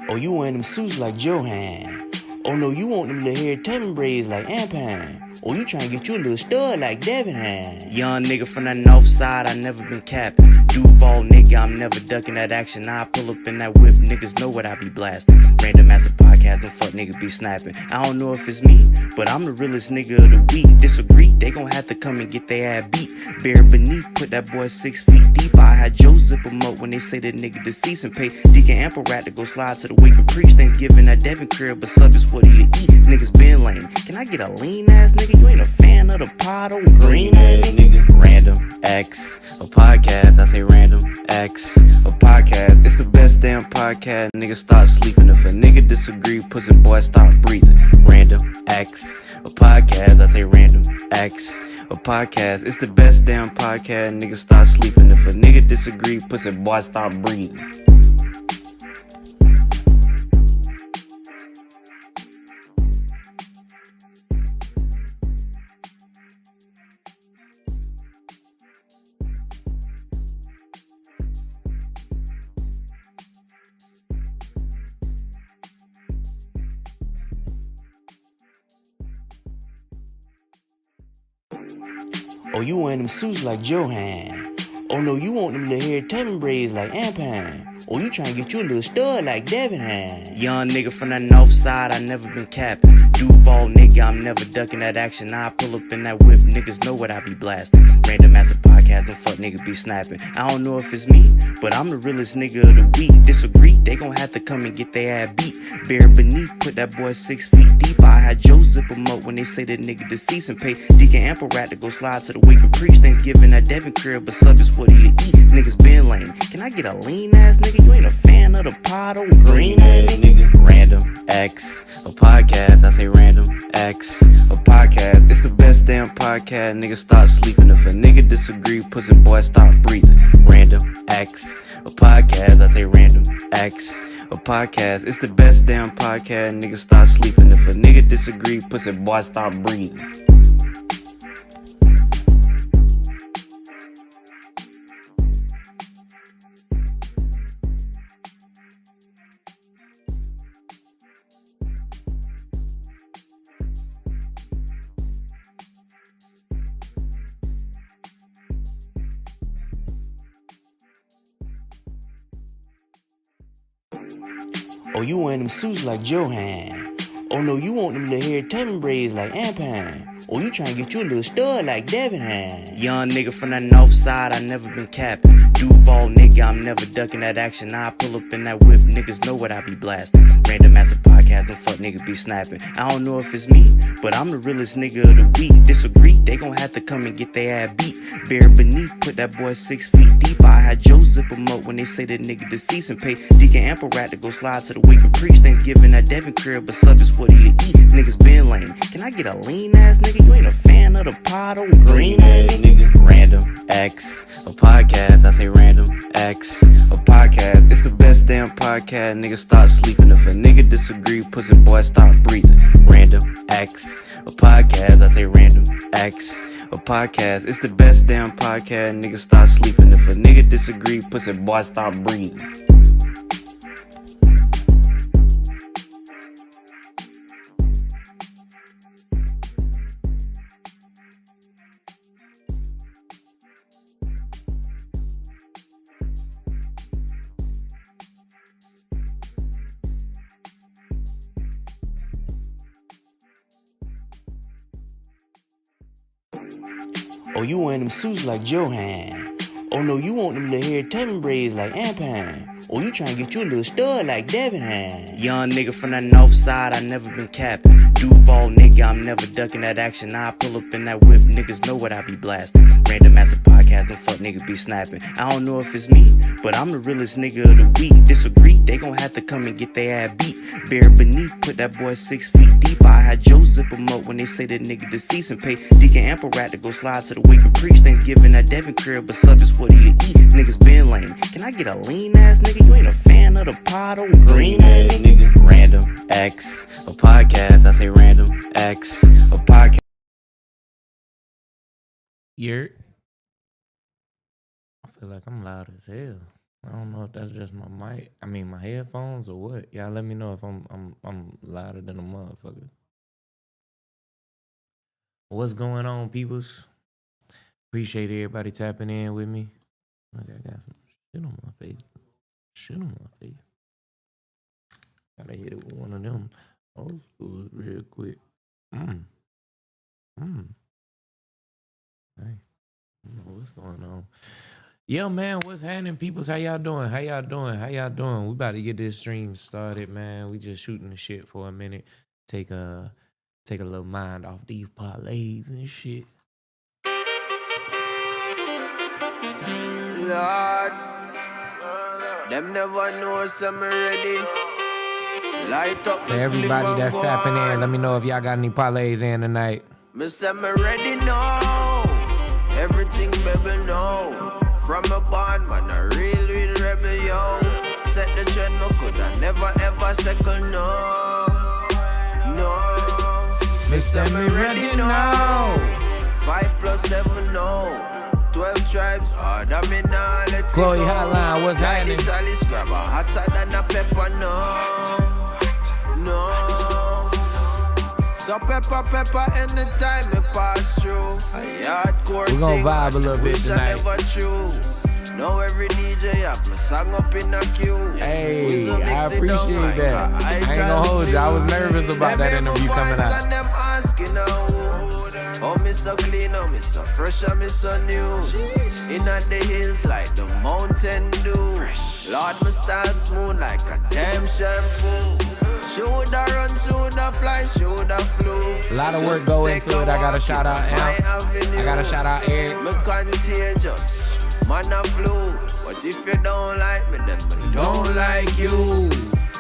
Or you wearing them suits like Johan. Oh no, you want them little hair tubbing braids like Ampan. Or you trying to get you a little stud like Devin had. Young nigga from the north side, I never been capping. Duval nigga, I'm never ducking that action. I pull up in that whip, niggas know what I be blasting. Random ass podcast, them fuck niggas be snapping. I don't know if it's me, but I'm the realest nigga of the week. Disagree, they gon' have to come and get their ass beat. Bare beneath, put that boy 6 feet deep. I had Joe zip him up when they say that nigga deceased and pay Deacon Ample Rat to go slide to the wake and preach. Thanksgiving that Devin crib, but sub is what do you eat? Niggas been lame. Can I get a lean ass nigga? You ain't a fan of the pot or green ass nigga? Random X, a podcast. I say random X, a podcast. It's the best damn podcast. Niggas start sleeping. If a nigga disagree, pussy boy stop breathing. Random X, a podcast. I say random X, a podcast. It's the best damn podcast. Niggas start sleeping. If a nigga disagree, pussy boy stop breathing. Oh, you wearing them suits like Johan. Oh no, you want them little hair tubbing braids like Ampan. Or you trying to get you a little stud like Devin had. Young nigga from the north side, I never been capping. Duval nigga, I'm never ducking that action. I pull up in that whip, niggas know what I be blasting. Random ass podcast, them fuck niggas be snapping. I don't know if it's me, but I'm the realest nigga of the week. Disagree, they gon' have to come and get their ass beat. Bare beneath, put that boy 6 feet deep. I had Joe zip him up when they say that nigga deceased and pay Deacon Ample Rat to go slide to the wake and preach. Thanksgiving that Devin crib, but sub is what do you eat? Niggas been lame. Can I get a lean ass nigga? You ain't a fan of the pot or green ass nigga? Random X, a podcast. I say random X, a podcast. It's the best damn podcast. Niggas start sleeping. If a nigga disagree, pussy boy stop breathing. Random X, a podcast. I say random X, a podcast. It's the best damn podcast. Niggas start sleeping. If a nigga disagree, pussy boy stop breathing. Oh, you wearing them suits like Johan. Oh no, you want them little hair tubbing braids like Ampan. Or you trying to get you a little stud like Devin had. Young nigga from the north side, I never been capping. Duval nigga, I'm never ducking that action. I pull up in that whip, niggas know what I be blasting. Random ass podcast, them fuck niggas be snapping. I don't know if it's me, but I'm the realest nigga of the week. Disagree, they gon' have to come and get their ass beat. Bare beneath, put that boy 6 feet deep. I had Joe zip him up when they say that nigga deceased and pay Deacon Ample Rat to go slide to the wake and preach. Thanksgiving that Devin crib, but sub is what do you eat? Niggas been lame. Can I get a lean ass nigga? You ain't a fan of the pot or green ass nigga? Random X, a podcast. I say random X, a podcast. It's the best damn podcast. Niggas start sleeping. If a nigga disagree, pussy boy stop breathing. Random X, a podcast. I say random X, a podcast. It's the best damn podcast. Niggas start sleeping. If a nigga disagree, pussy boy stop breathing. Oh, you wearing them suits like Johan. Oh no, you want them little hair tubbing braids like Ampan. Or you trying to get you a little stud like Devin had. Young nigga from the north side, I never been capping. Duval nigga, I'm never ducking that action. I pull up in that whip, niggas know what I be blasting. Random ass podcast, them fuck niggas be snapping. I don't know if it's me, but I'm the realest nigga of the week. Disagree, they gon' have to come and get their ass beat. Bare beneath, put that boy 6 feet deep. I had Joe zip him up when they say that nigga deceased and pay Deacon Ample Rat to go slide to the wake and preach. Thanksgiving that Devin crib, but sub is what do you eat? Niggas been lame. Can I get a lean ass nigga? You ain't a fan of the pot or green ass nigga? Random X, a podcast. I say random X, a podcast. Yurt. I feel like I'm loud as hell. I don't know if that's just my mic. I mean my headphones or what. Y'all let me know if I'm louder than a motherfucker. What's going on, peoples? Appreciate everybody tapping in with me. Like I got some shit on my face. Shit on my face. Gotta hit it with one of them old schools real quick. Mm. Hey, I don't know what's going on. Yeah, man, what's happening, peoples? How y'all doing? How y'all doing? How y'all doing? We about to get this stream started, man. We just shooting the shit for a minute. Take a little mind off these parlays and shit. Lord, them never know some ready. Light up to everybody that's tapping in, let me know if y'all got any parlays in tonight. Me say me ready now. Everything baby know. From a bond man, a real rebel yo. Set the trend, me coulda never ever second no. Me say me ready now. 5 + 7 no. 12 tribes, harder me now let it Chloe go. Hotline, what's like happening? The Charlie Scrabble, hotter than a pepper, no. So pepper, anytime me pass through. A hardcore we gonna vibe a little bit tonight. Never true. Now every DJ have my song up in a queue. Hey, I appreciate that. I ain't gonna hold you. I was nervous about that interview coming out. And them asking now, oh, me so clean, oh, me so fresh, and me so new. Inna the hills like the mountain dew. Lord, me style smooth like a damn shampoo. Shoulda run, shoulda fly, shoulda flew. A lot of work go into it. I gotta shout out Amp. I gotta shout out Eric. Me contagious, man a flu. But if you don't like me, then me don't like you.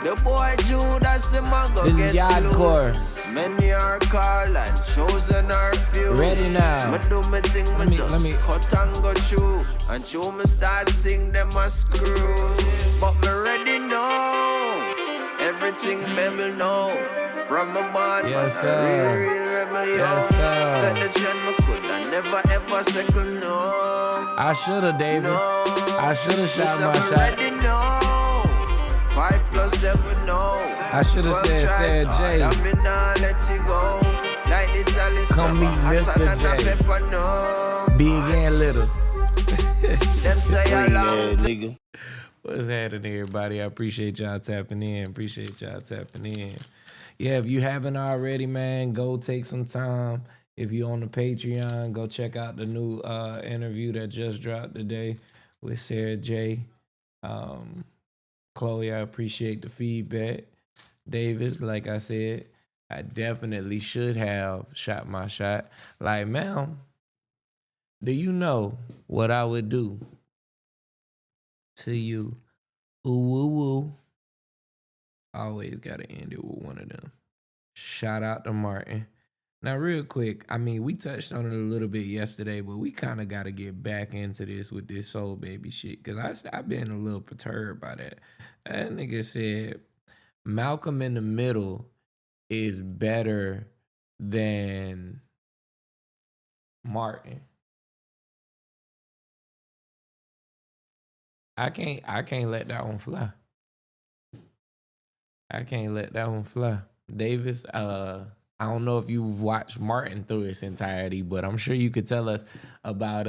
The boy Judas, him a go this get is Yardcore. Many are called and chosen are few. Ready now. Me do me thing, me just cut and go through. And show me start sing them a screw. But me ready now. Everything baby know. From a band, yes, real rebel, yo. Yes, sir. Set the trend, me coulda never ever second no. I shoulda, Davis. No. I shoulda shot my shot. Ready now. 5 + 7 no. I shoulda said Jay. I mean, let you go. Like the Charlie come meet Mr. J. Big and little. Them say I love nigga. What's happening, everybody? I appreciate y'all tapping in. Yeah, if you haven't already, man, go take some time. If you're on the Patreon, go check out the new interview that just dropped today with Sarah J. Chloe, I appreciate the feedback. Davis, like I said, I definitely should have shot my shot. Like, ma'am, do you know what I would do to you? Ooh, woo, woo. Always got to end it with one of them. Shout out to Martin. Now, real quick, I mean, we touched on it a little bit yesterday, but we kind of got to get back into this with this Soul Baby shit, because I've been a little perturbed by that. That nigga said Malcolm in the Middle is better than Martin. I can't let that one fly. I can't let that one fly. Davis, I don't know if you've watched Martin through its entirety, but I'm sure you could tell us about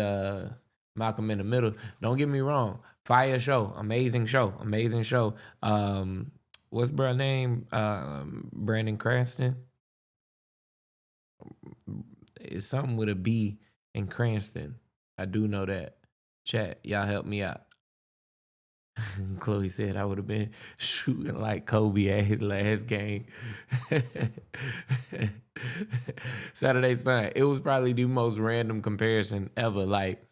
Malcolm in the Middle. Don't get me wrong. Fire show. Amazing show. What's bro name? Brandon Cranston. It's something with a B in Cranston. I do know that. Chat, y'all help me out. Chloe said I would have been shooting like Kobe at his last game. Saturday night. It was probably the most random comparison ever. Like,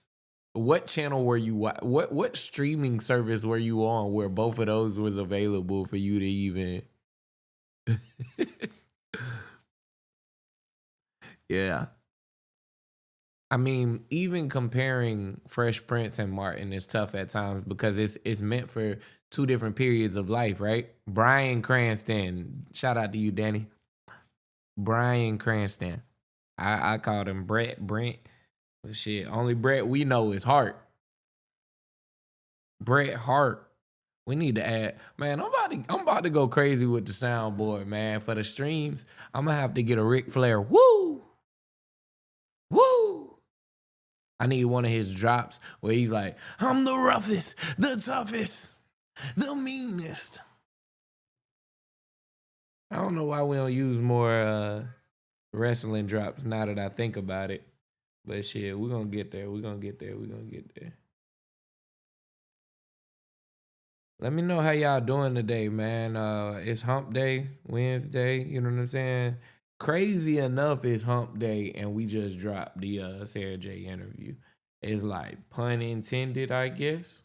what channel were you? What streaming service were you on where both of those was available for you to even? Yeah. I mean, even comparing Fresh Prince and Martin is tough at times because it's meant for two different periods of life, right? Bryan Cranston, shout out to you, Danny. Bryan Cranston. I called him Brent. Shit, only Brett we know is Hart. Bret Hart. We need to add, man. I'm about to go crazy with the soundboard, man. For the streams, I'm gonna have to get a Ric Flair. Woo, woo. I need one of his drops where he's like, "I'm the roughest, the toughest, the meanest." I don't know why we don't use more wrestling drops now that I think about it. But shit, we're gonna get there. We're gonna get there. We're gonna get there. Let me know how y'all doing today, man. It's hump day, Wednesday, you know what I'm saying? Crazy enough, it's hump day, and we just dropped the Sarah J interview. It's like pun intended, I guess.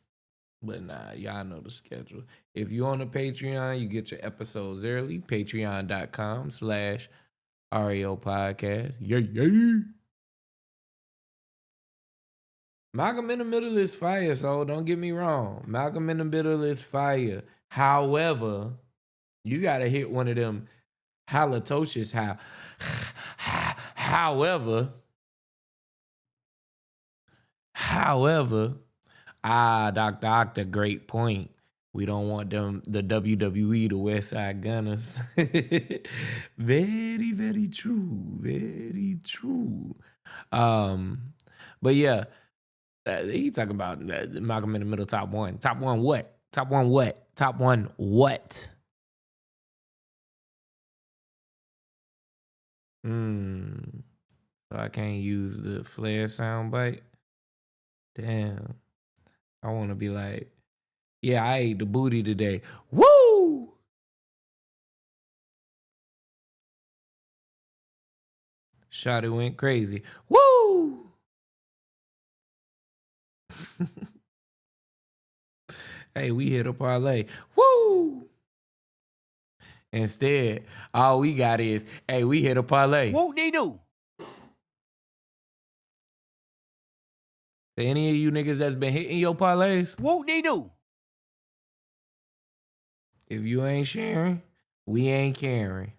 But nah, y'all know the schedule. If you on the Patreon, you get your episodes early. Patreon.com/RAO Podcast. Yeah. Malcolm in the Middle is fire, so don't get me wrong. Malcolm in the Middle is fire. However, you gotta hit one of them halitosis however, Dr. Octa, great point. We don't want them, the WWE, the West Side Gunners. Very, very true. Very true. But yeah, he talking about Malcolm in the Middle top one. Top one what? Top one what? Top one what? So I can't use the Flair soundbite. Damn. I want to be like, yeah, I ate the booty today. Woo! Shawty went crazy. Woo! Hey, we hit a parlay. Woo! Instead, all we got is, hey, we hit a parlay. Whoop they do. For any of you niggas that's been hitting your parlays, Whoop they do. if you ain't sharing, we ain't caring.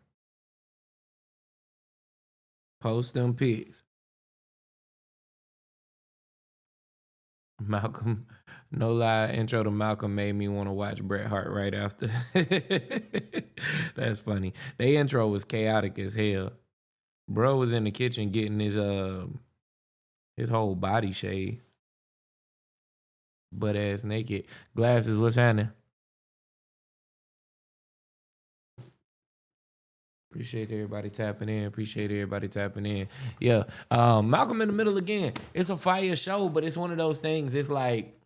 Post them pics. Malcolm, no lie, intro to Malcolm made me want to watch Bret Hart right after. That's funny. The intro was chaotic as hell. Bro was in the kitchen getting his whole body shaved. Butt ass naked. Glasses, what's happening? Appreciate everybody tapping in. Yeah. Malcolm in the Middle again. It's a fire show, but it's one of those things. It's like,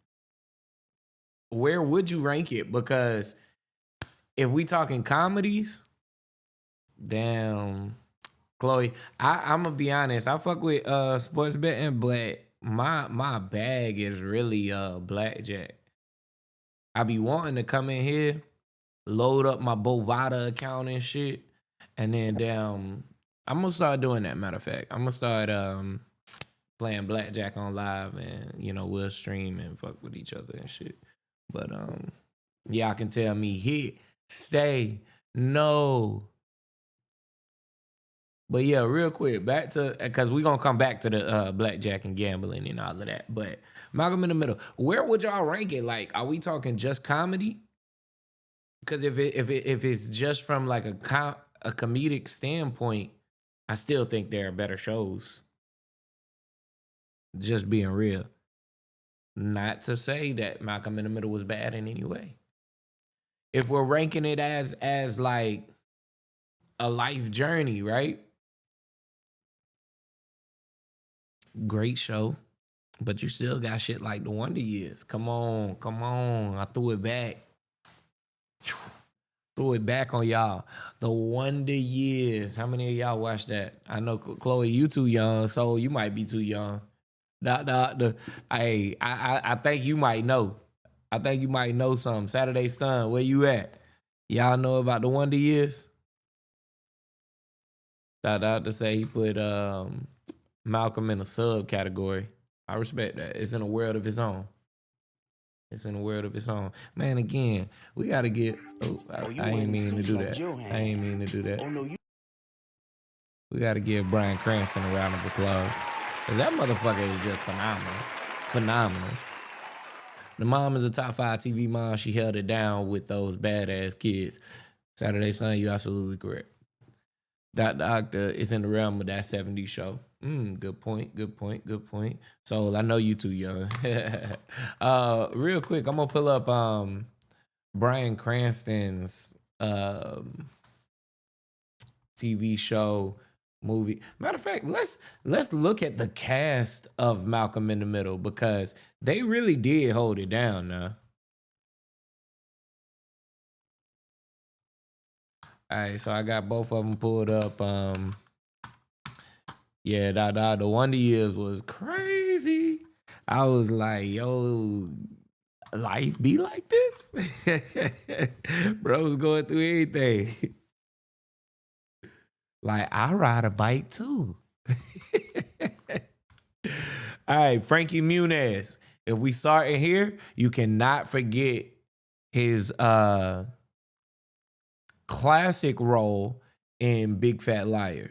where would you rank it? Because if we talking comedies, damn, Chloe, I'm gonna be honest. I fuck with sports betting, but my bag is really blackjack. I be wanting to come in here, load up my Bovada account and shit. And then I'm gonna start doing that. Matter of fact, I'm gonna start playing blackjack on live, and we'll stream and fuck with each other and shit. But y'all can tell me hit, stay, no. But yeah, real quick, back to, because we're gonna come back to the blackjack and gambling and all of that. But Malcolm in the Middle, where would y'all rank it? Like, are we talking just comedy? Because if it's just from like a comedic standpoint, I still think there are better shows. Just being real. Not to say that Malcolm in the Middle was bad in any way. If we're ranking it as like a life journey, right? Great show. But you still got shit like The Wonder Years. Come on. I threw it back. Threw it back on y'all. The Wonder Years. How many of y'all watched that? I know, Chloe, you too young, so you might be too young. I think you might know. I think you might know something. Saturday Stun, where you at? Y'all know about The Wonder Years? To say he put Malcolm in a subcategory. I respect that. It's in a world of its own. Man, again, we got to get... I ain't meaning to do that. Oh, no, you... We got to give Bryan Cranston a round of applause. Because that motherfucker is just phenomenal. The mom is a top 5 TV mom. She held it down with those badass kids. Saturday Sun, you absolutely correct. Dr. Octa is in the realm of that 70s show. Good point. So I know you too young. Real quick, I'm gonna pull up Bryan Cranston's TV show movie. Matter of fact, let's look at the cast of Malcolm in the Middle because they really did hold it down now. All right, so I got both of them pulled up. Yeah, the Wonder Years was crazy. I was like, yo, life be like this? Bro's going through everything. Like, I ride a bike too. All right, Frankie Muniz. If we start in here, you cannot forget his classic role in Big Fat Liar.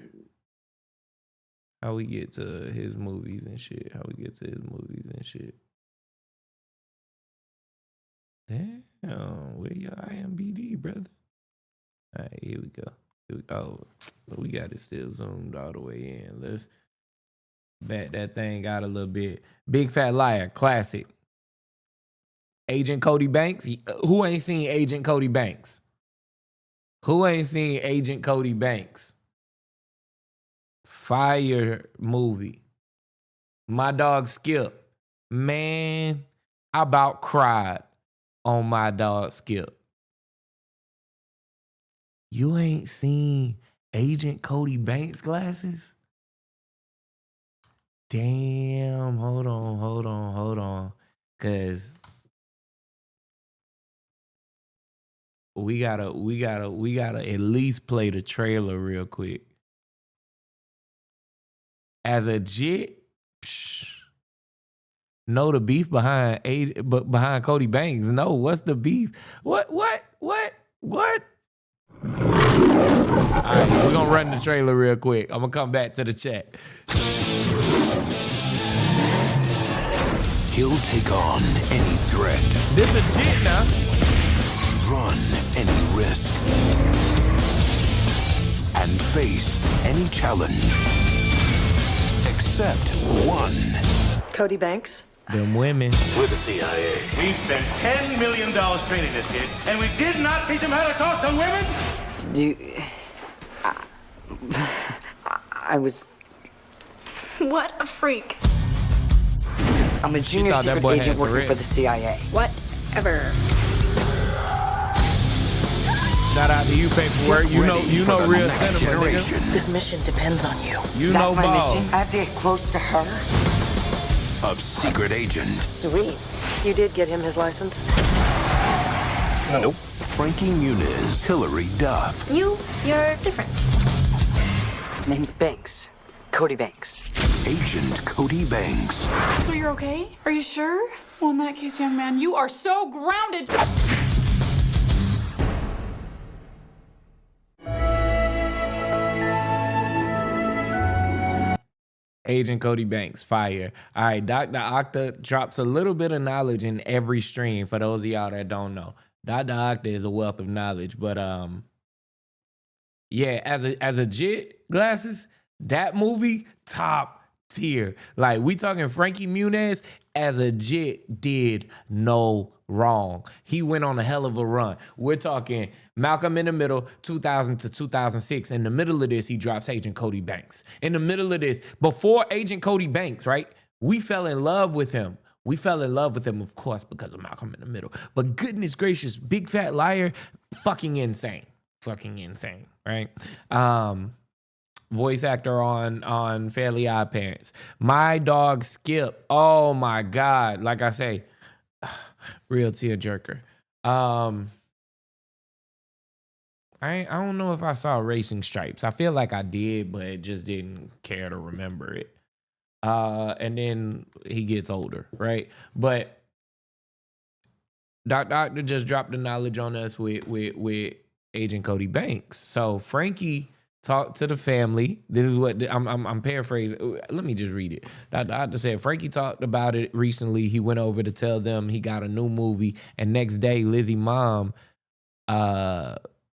How we get to his movies and shit. Damn, where your IMBD, brother? All right, here we go. Oh, we got it still zoomed all the way in. Let's back that thing out a little bit. Big Fat Liar, classic. Agent Cody Banks. Who ain't seen Agent Cody Banks? Fire movie. My dog Skip. Man, I about cried on my dog Skip. You ain't seen Agent Cody Banks glasses? Damn, hold on. Cause we gotta at least play the trailer real quick. As a jit, know the beef behind Cody Banks. No, what's the beef? What? All right, we're gonna run the trailer real quick. I'm gonna come back to the chat. He'll take on any threat. This a jit now. Run any risk. And face any challenge. Except one. Cody Banks? Them women. We're the CIA. We spent $10 million training this kid, and we did not teach him how to talk to women? I was... What a freak. I'm a junior secret agent working for the CIA. Whatever. Shout out to you, Paperwork. You know real cinema, nigga. This mission depends on you. That's my ball. mission. I have to get close to her. Of secret agents. Sweet. You did get him his license? Nope. Frankie Muniz, Hillary Duff. You're different. Name's Banks. Cody Banks. Agent Cody Banks. So you're okay? Are you sure? Well, in that case, young man, you are so grounded. Agent Cody Banks, fire. All right, Dr. Octa drops a little bit of knowledge in every stream for those of y'all that don't know. Dr. Octa is a wealth of knowledge, but yeah, as a jit glasses, that movie top tier. Like we talking Frankie Muniz as a jit did no wrong. He went on a hell of a run. We're talking Malcolm in the Middle, 2000 to 2006. In the middle of this, he drops Agent Cody Banks. In the middle of this, before Agent Cody Banks, right? We fell in love with him. We fell in love with him, of course, because of Malcolm in the Middle. But goodness gracious, Big Fat Liar, fucking insane. Fucking insane, right? Voice actor on Fairly Odd Parents. My dog Skip. Oh my God. Like I say, real tearjerker. I don't know if I saw Racing Stripes. I feel like I did, but just didn't care to remember it. And then he gets older, right? But Dr. just dropped the knowledge on us with Agent Cody Banks. So Frankie talked to the family. This is what I'm paraphrasing. Let me just read it. The doctor said Frankie talked about it recently. He went over to tell them he got a new movie, and next day Lizzie mom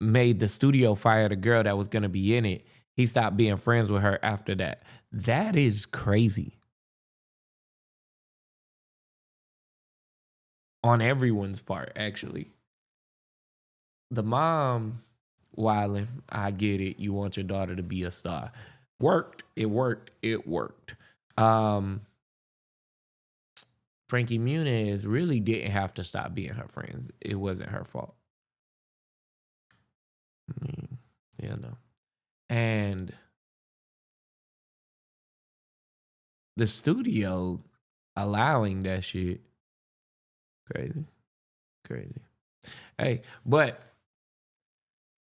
made the studio fire the girl that was gonna be in it. He stopped being friends with her after that. That is crazy. On everyone's part, actually. The mom wilding, I get it. You want your daughter to be a star. Worked. It worked. It worked. Frankie Muniz really didn't have to stop being her friends. It wasn't her fault. I mean, yeah, no. And the studio allowing that shit, crazy. Hey, but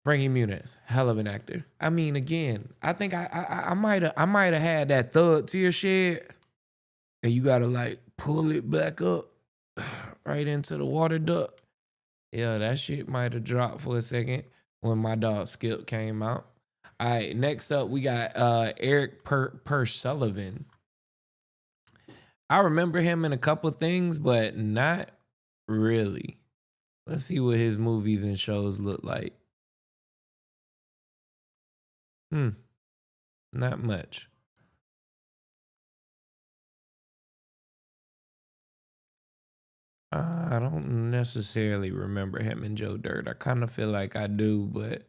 Frankie Muniz, hell of an actor. I mean, again, I think I might have had that thud tear shed, and you gotta like pull it back up right into the water duct. Yeah, that shit might have dropped for a second when my dog Skip came out. All right, next up we got Eric Sullivan. I remember him in a couple things, but not really. Let's see what his movies and shows look like. Not much. I don't necessarily remember him in Joe Dirt. I kind of feel like I do, but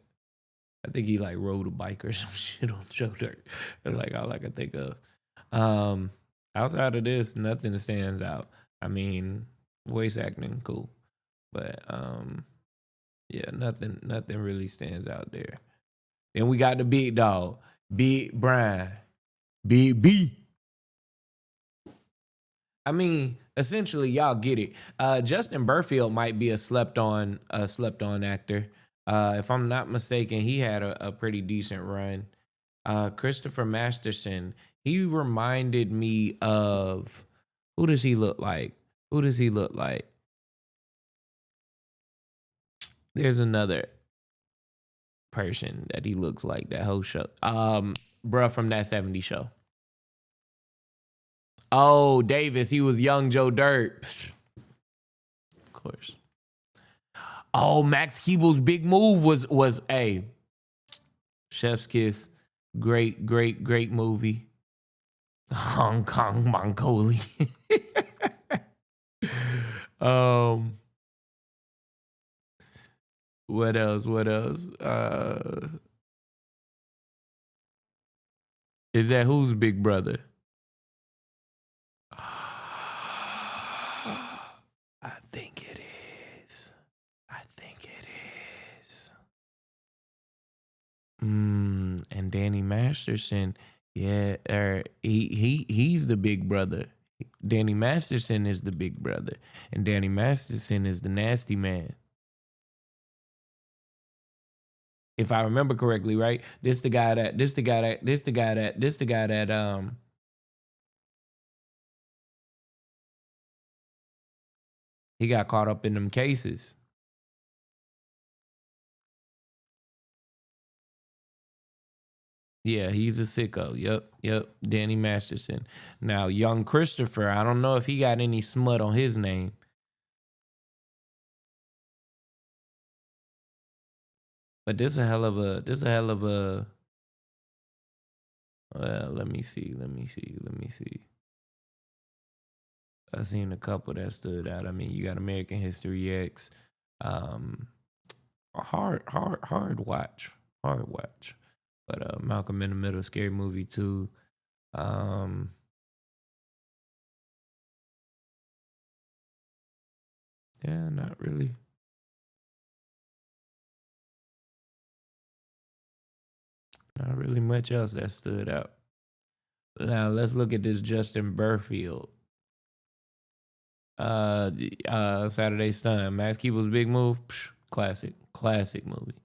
I think he like rode a bike or some shit on Joe Dirt. That's like all I can think of. Outside of this, nothing stands out. I mean, voice acting, cool. But yeah, nothing really stands out there. Then we got the big dog, Big Brian, Big B. I mean, essentially, y'all get it. Justin Burfield might be a slept on actor. If I'm not mistaken, he had a pretty decent run. Christopher Masterson, he reminded me of, who does he look like? There's another person that he looks like, that whole show. Bruh from That 70s Show. Oh, Davis, he was young Joe Dirt. Of course. Oh, Max Keeble's big move was a Chef's Kiss. Great movie. Hong Kong Mongolia. What else? Is that whose big brother? I think it is. And Danny Masterson, yeah, he's the big brother. Danny Masterson is the big brother, and Danny Masterson is the nasty man. If I remember correctly, right? This the guy that he got caught up in them cases. Yeah, he's a sicko. Yep. Danny Masterson. Now, young Christopher, I don't know if he got any smut on his name. But this a hell of a well, let me see. I've seen a couple that stood out. I mean, you got American History X. Hard watch. But Malcolm in the Middle, scary movie too. Yeah, not really. Not really much else that stood out. Now let's look at this Justin Burfield. Saturday Stun. Max Keeble's big move. Psh, classic movie.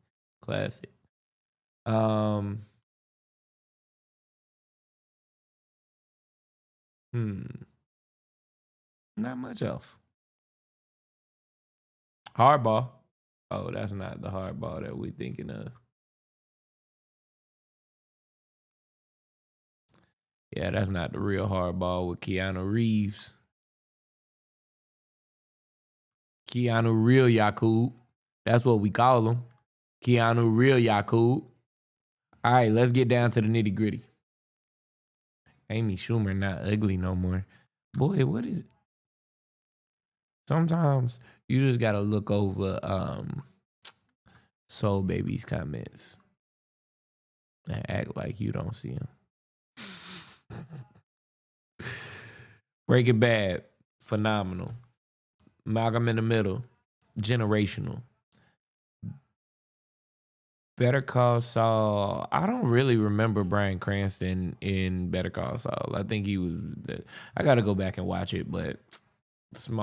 Classic. Not much else. Hardball. Oh, that's not the hardball that we're thinking of. Yeah, that's not the real hardball with Keanu Reeves. Keanu Real Yakub. That's what we call him. Keanu Real Yakub. All right, let's get down to the nitty gritty. Amy Schumer not ugly no more. Boy, what is it? Sometimes you just gotta look over Soul Baby's comments and act like you don't see them. Breaking Bad, phenomenal. Malcolm in the Middle, generational. Better Call Saul. I don't really remember Bryan Cranston in Better Call Saul. I think he was. I got to go back and watch it, but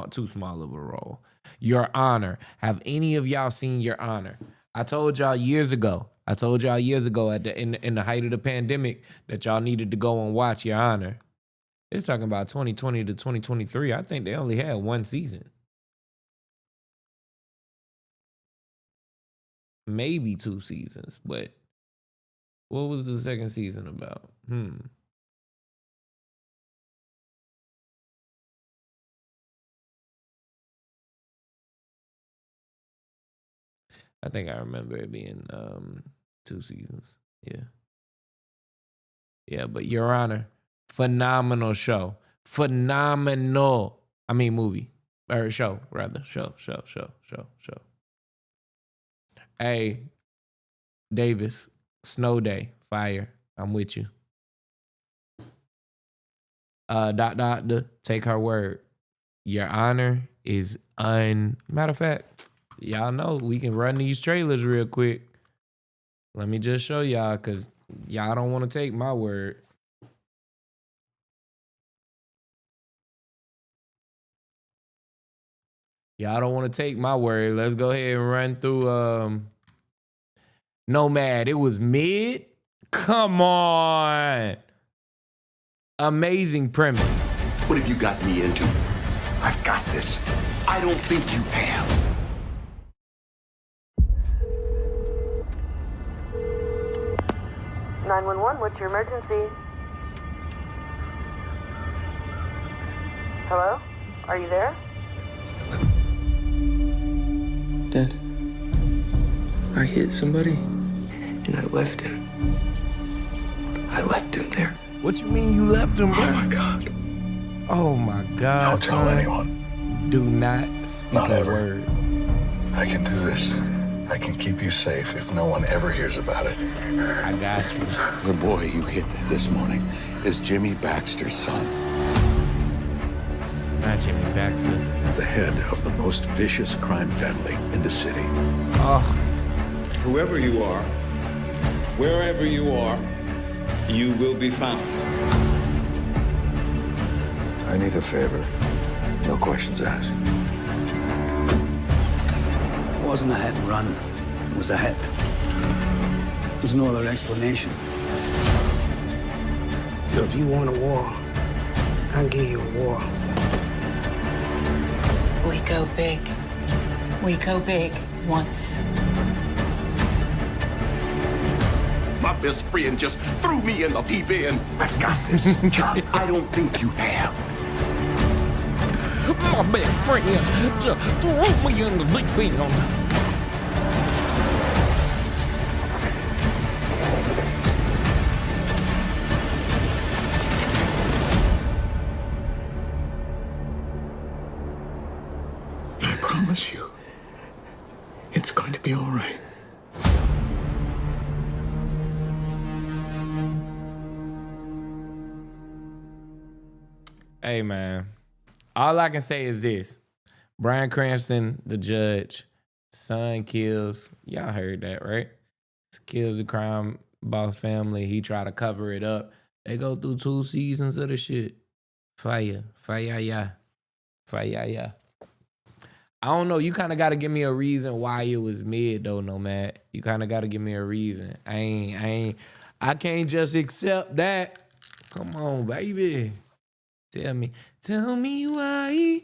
too small of a role. Your Honor. Have any of y'all seen Your Honor? I told y'all years ago. At in the height of the pandemic that y'all needed to go and watch Your Honor. It's talking about 2020 to 2023. I think they only had one season. Maybe 2 seasons, but what was the second season about? I think I remember it being 2 seasons. Yeah, but Your Honor, phenomenal show. Phenomenal. I mean movie. Or show, rather. Show. Hey, Davis, Snow Day, fire. I'm with you. Doctor, take her word. Your Honor is matter of fact, y'all know we can run these trailers real quick. Let me just show y'all, because y'all don't want to take my word. Y'all don't want to take my word. Let's go ahead and run through Nomad. It was mid. Come on. Amazing premise. What have you got me into? I've got this. I don't think you have. What's your emergency? Hello? Are you there? Dad, I hit somebody, and I left him. I left him there. What you mean you left him, bro? Oh my God. Oh my God, Don't tell son. anyone. Do not speak Not a ever. word. I can do this. I can keep you safe if no one ever hears about it. I got you. The boy you hit this morning is Jimmy Baxter's son. Not Jimmy Baxter. The head of the most vicious crime family in the city. Oh, Whoever you are, wherever you are, you will be found. I need a favor. No questions asked. It wasn't a hit and run. It was a hit. There's no other explanation. Look, if you want a war, I'll give you a war. We go big. We go big once. My best friend just threw me in the deep end. I've got this, John. I don't think you have. my best friend just threw me in the deep end. I promise you, it's going to be all right. Hey, man. All I can say is this. Bryan Cranston, the judge, son kills. Y'all heard that, right? Kills the crime boss family. He try to cover it up. They go through 2 seasons of the shit. Fire. Yeah. I don't know. You kind of got to give me a reason why it was mid, though, Nomad. You kind of got to give me a reason. I can't just accept that. Come on, baby. Tell me why.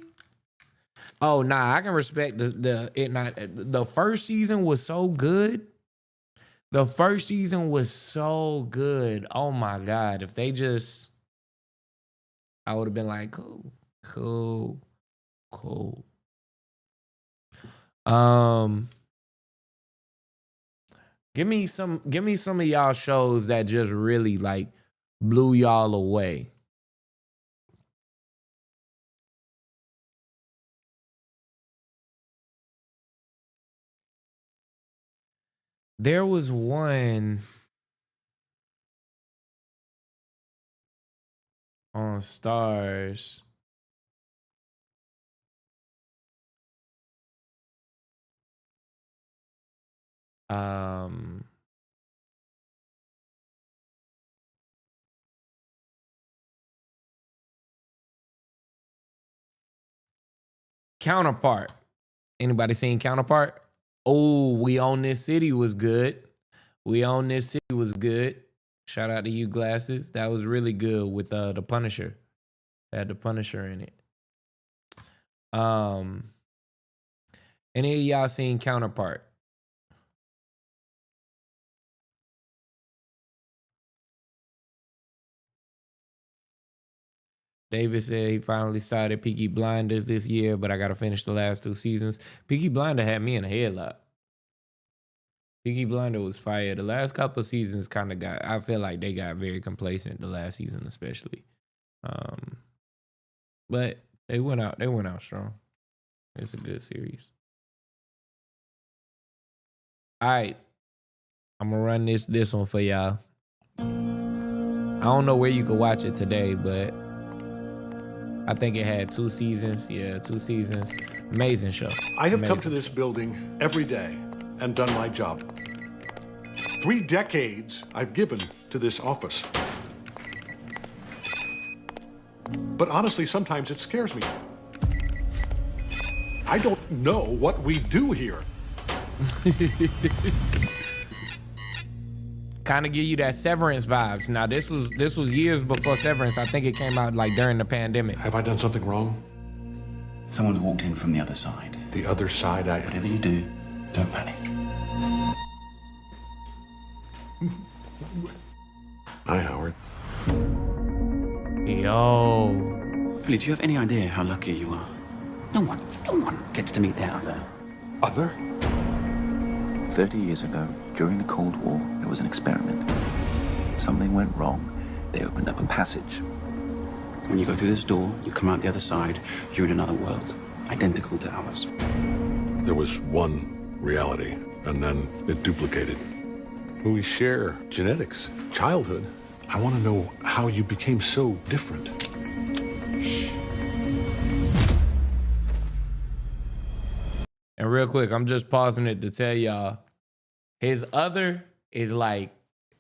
Oh, nah, I can respect the first season was so good. The first season was so good. Oh my God. If they just I would have been like, cool. Give me some of y'all shows that just really like blew y'all away. There was one on Stars. Counterpart. Anybody seen Counterpart? Oh, We Own This City was good. We Own This City was good. Shout out to you, Glasses. That was really good with the Punisher. It had the Punisher in it. Any of y'all seen Counterpart? David said he finally started Peaky Blinders this year, but I got to finish the last 2 seasons. Peaky Blinder had me in a headlock. Peaky Blinder was fire. The last couple of seasons kind of I feel like they got very complacent, the last season especially. But they went out strong. It's a good series. All right. I'm going to run this one for y'all. I don't know where you could watch it today, but I think it had 2 seasons. Yeah, 2 seasons. Amazing show. I have come to this building every day and done my job. 3 decades I've given to this office. But honestly, sometimes it scares me. I don't know what we do here. Kind of give you that Severance vibes. Now, this was years before Severance. I think it came out like during the pandemic. Have I done something wrong? Someone's walked in from the other side. The other side, Whatever you do, don't panic. Hi, Howard. Yo. Billy, do you have any idea how lucky you are? No one gets to meet the other. Other? 30 years ago, during the Cold War, there was an experiment. Something went wrong. They opened up a passage. When you go through this door, you come out the other side, you're in another world, identical to ours. There was one reality, and then it duplicated. We share genetics, childhood. I want to know how you became so different. And real quick, I'm just pausing it to tell y'all, his other is like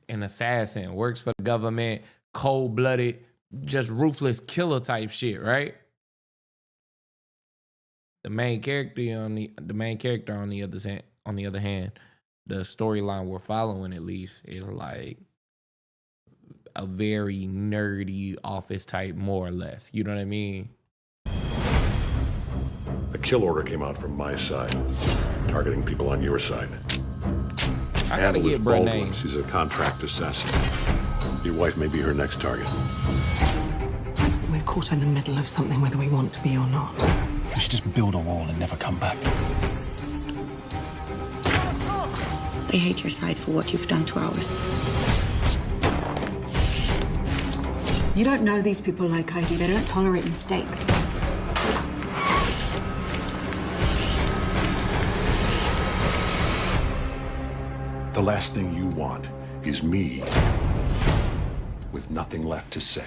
an assassin, works for the government, cold-blooded, just ruthless killer type shit, right? The main character on the other hand, the storyline we're following at least is like a very nerdy office type, more or less. You know what I mean? A kill order came out from my side, targeting people on your side. I gotta get Brett name. She's a contract assassin. Your wife may be her next target. We're caught in the middle of something whether we want to be or not. We should just build a wall and never come back. They hate your side for what you've done to ours. You don't know these people like I do. They don't tolerate mistakes. The last thing you want is me with nothing left to say.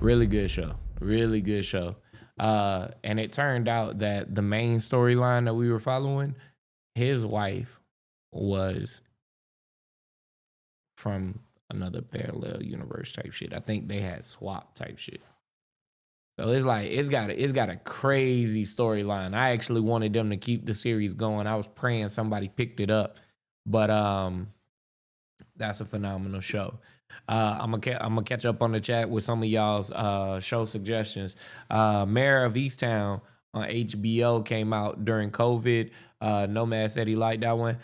Really good show. Really good show. And it turned out that the main storyline that we were following, his wife was from another parallel universe type shit. I think they had swap type shit. So it's like it's got a crazy storyline. I actually wanted them to keep the series going. I was praying somebody picked it up, but that's a phenomenal show. I'm gonna catch up on the chat with some of y'all's show suggestions. Mayor of Easttown on HBO came out during COVID. Nomad said he liked that one.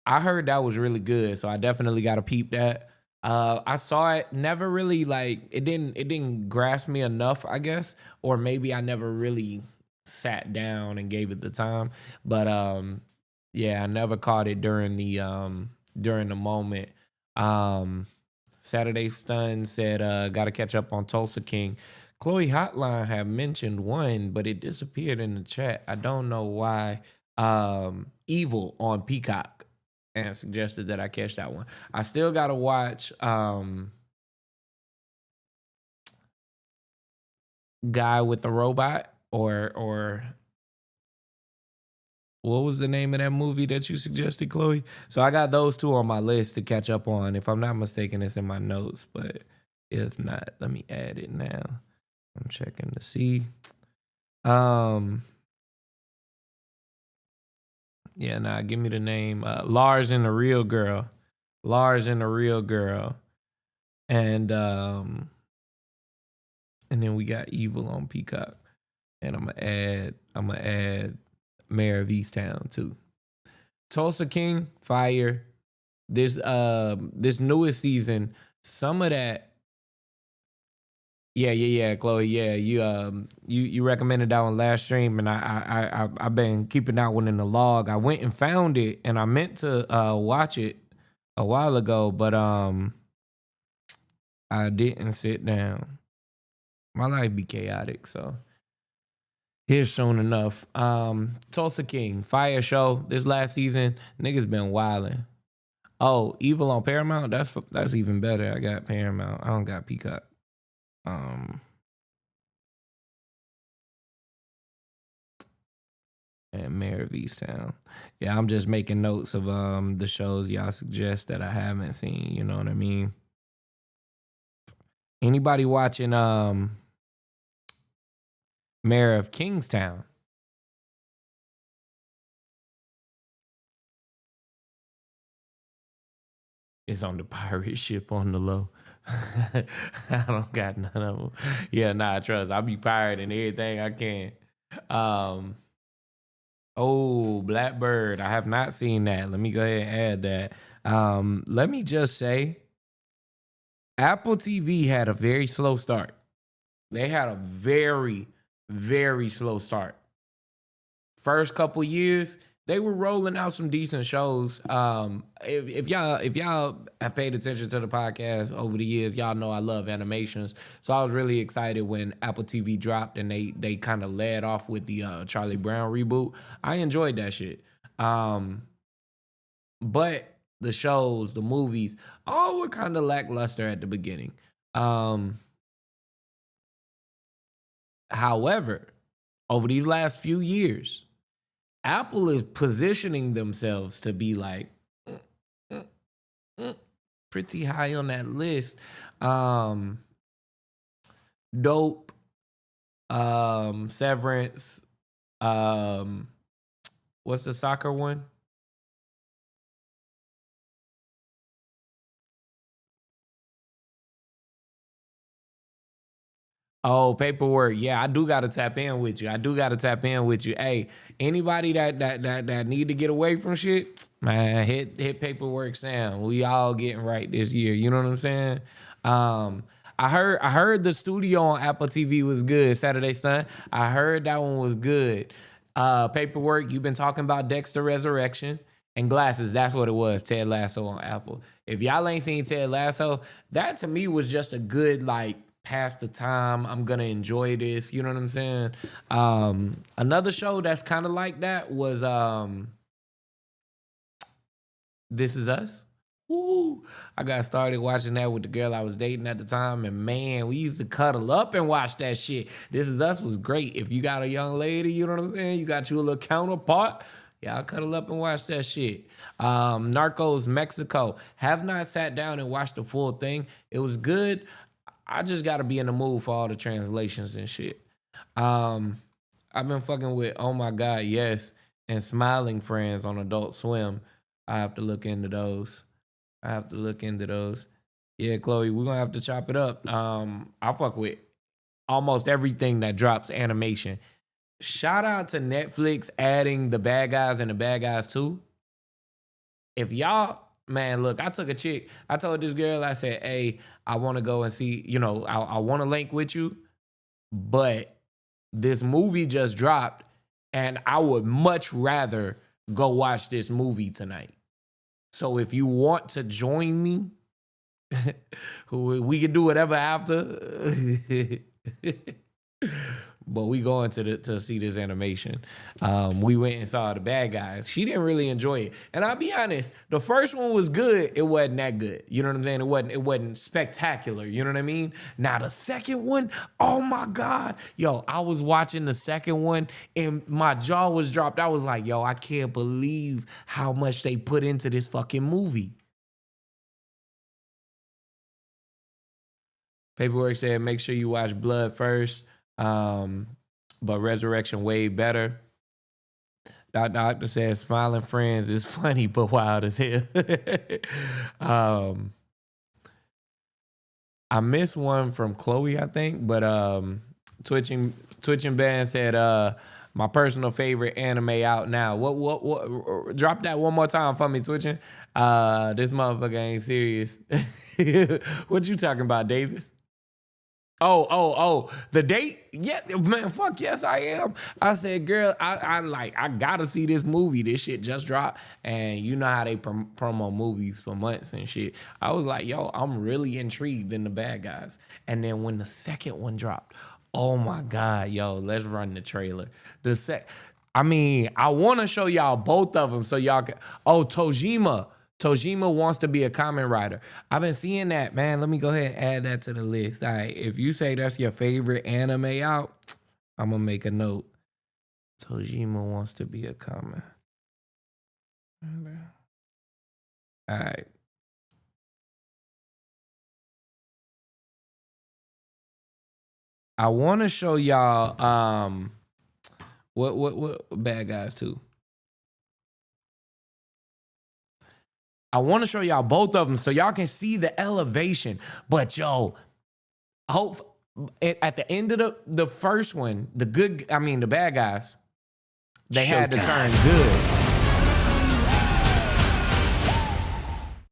I heard that was really good, so I definitely got to peep that. I saw it, never really like it didn't grasp me enough, I guess, or maybe I never really sat down and gave it the time. But yeah, I never caught it during the moment. Saturday Stun said, gotta catch up on Tulsa King. Chloe Hotline had mentioned one, but it disappeared in the chat. I don't know why. Evil on Peacock, and suggested that I catch that one. I still gotta watch Guy with the Robot, or what was the name of that movie that you suggested, Chloe? So I got those two on my list to catch up on. If I'm not mistaken, it's in my notes, but if not, let me add it now. I'm checking to see. Yeah, nah, give me the name. Lars and the Real Girl. Lars and the Real Girl. And then we got Evil on Peacock. And I'm gonna add Mayor of Easttown too. Tulsa King, fire. This newest season, some of that. Yeah, Chloe. Yeah, you recommended that one last stream, and I've been keeping that one in the log. I went and found it, and I meant to watch it a while ago, but I didn't sit down. My life be chaotic, so here's soon enough. Tulsa King, fire show. This last season, niggas been wilding. Oh, Evil on Paramount. That's even better. I got Paramount. I don't got Peacock. And Mayor of Easttown. Yeah, I'm just making notes of the shows y'all suggest that I haven't seen. You know what I mean? Anybody watching Mayor of Kingstown? It's on the pirate ship on the low. I don't got none of them. Yeah, nah, trust. I'll be pirating everything I can. Oh, Blackbird. I have not seen that. Let me go ahead and add that. Let me just say, Apple TV had a very slow start. They had a very, very slow start. First couple years, they were rolling out some decent shows. If y'all have paid attention to the podcast over the years, y'all know I love animations. So I was really excited when Apple TV dropped and they kind of led off with the Charlie Brown reboot. I enjoyed that shit. But the shows, the movies, all were kind of lackluster at the beginning. However, over these last few years, Apple is positioning themselves to be like pretty high on that list. Dope, Severance, what's the soccer one? Oh, Paperwork. Yeah, I do got to tap in with you. Hey, anybody that need to get away from shit, man, hit Paperwork sound. We all getting right this year. You know what I'm saying? I heard the studio on Apple TV was good, Saturday Sun. I heard that one was good. Paperwork, you've been talking about Dexter Resurrection. And Glasses, that's what it was, Ted Lasso on Apple. If y'all ain't seen Ted Lasso, that to me was just a good, like, pass the time. I'm gonna enjoy this. You know what I'm saying? Another show that's kind of like that was This Is Us. Woo! I got started watching that with the girl I was dating at the time, and man, we used to cuddle up and watch that shit. This Is Us was great. If you got a young lady, you know what I'm saying? You got you a little counterpart. Y'all cuddle up and watch that shit. Narcos Mexico. Have not sat down and watched the full thing. It was good. I just got to be in the mood for all the translations and shit. I've been fucking with Oh My God, Yes, and Smiling Friends on Adult Swim. I have to look into those. Yeah, Chloe, we're going to have to chop it up. I fuck with almost everything that drops animation. Shout out to Netflix adding The Bad Guys and The Bad Guys 2. if y'all, man, look, I took a chick. I told this girl, I said, hey, I want to go and see, I want to link with you, but this movie just dropped and I would much rather go watch this movie tonight. So if you want to join me, we can do whatever after. But we going to see this animation. We went and saw The Bad Guys. She didn't really enjoy it. And I'll be honest, the first one was good. It wasn't that good. You know what I'm saying? It wasn't spectacular. You know what I mean? Now the second one, oh my God. Yo, I was watching the second one and my jaw was dropped. I was like, yo, I can't believe how much they put into this fucking movie. Paperwork said, make sure you watch Blood first. But Resurrection way better. Doctor says Smiling Friends is funny but wild as hell. I missed one from Chloe, I think, but Twitching Band said my personal favorite anime out now. What drop that one more time for me, Twitching. This motherfucker ain't serious. What you talking about, Davis? Oh, the date? Yeah, man, fuck yes, I am. I said, girl, I gotta see this movie. This shit just dropped. And you know how they promo movies for months and shit. I was like, yo, I'm really intrigued in The Bad Guys. And then when the second one dropped, oh my God, yo, let's run the trailer. I want to show y'all both of them so y'all can, Tojima wants to be a comic writer. I've been seeing that, man. Let me go ahead and add that to the list. All right, if you say that's your favorite anime out, I'm going to make a note. Tojima wants to be a comic. All right. I want to show y'all what Bad Guys 2. I want to show y'all both of them so y'all can see the elevation. But yo, at the end of the first one, the Bad Guys, they had to turn good.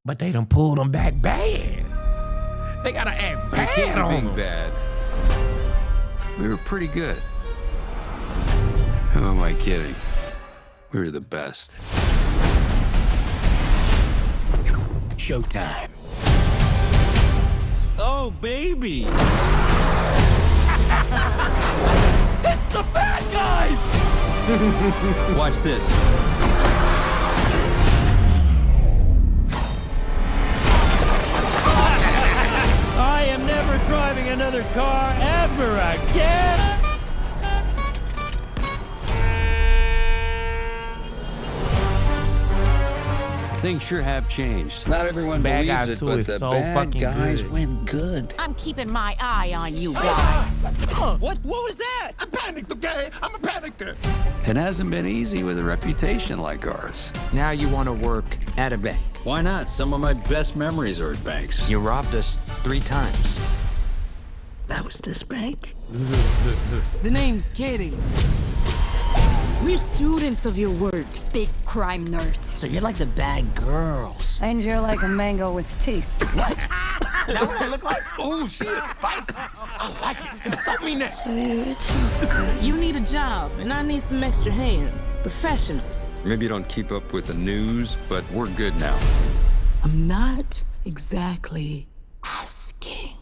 But they done pulled them back bad. They gotta act bad. They can't on be them. bad. We were pretty good. Who am I kidding? We were the best. Showtime. Oh, baby. It's the bad guys! Watch this. I am never driving another car ever again. Things sure have changed. Not everyone Bad believes Guys it, 2 but is the so bad fucking guys good. went good. I'm keeping my eye on you, guy. What was that? I panicked, okay? I'm a panicker. It hasn't been easy with a reputation like ours. Now you want to work at a bank. Why not? Some of my best memories are at banks. You robbed us 3 times. That was this bank? The name's Katie. We're students of your work. Big crime nerds. So you're like the bad girls. And you're like a mango with teeth. What? Is that what they look like? Oh, she is spicy. I like it. Insult me next. You need a job, and I need some extra hands. Professionals. Maybe you don't keep up with the news, but we're good now. I'm not exactly asking.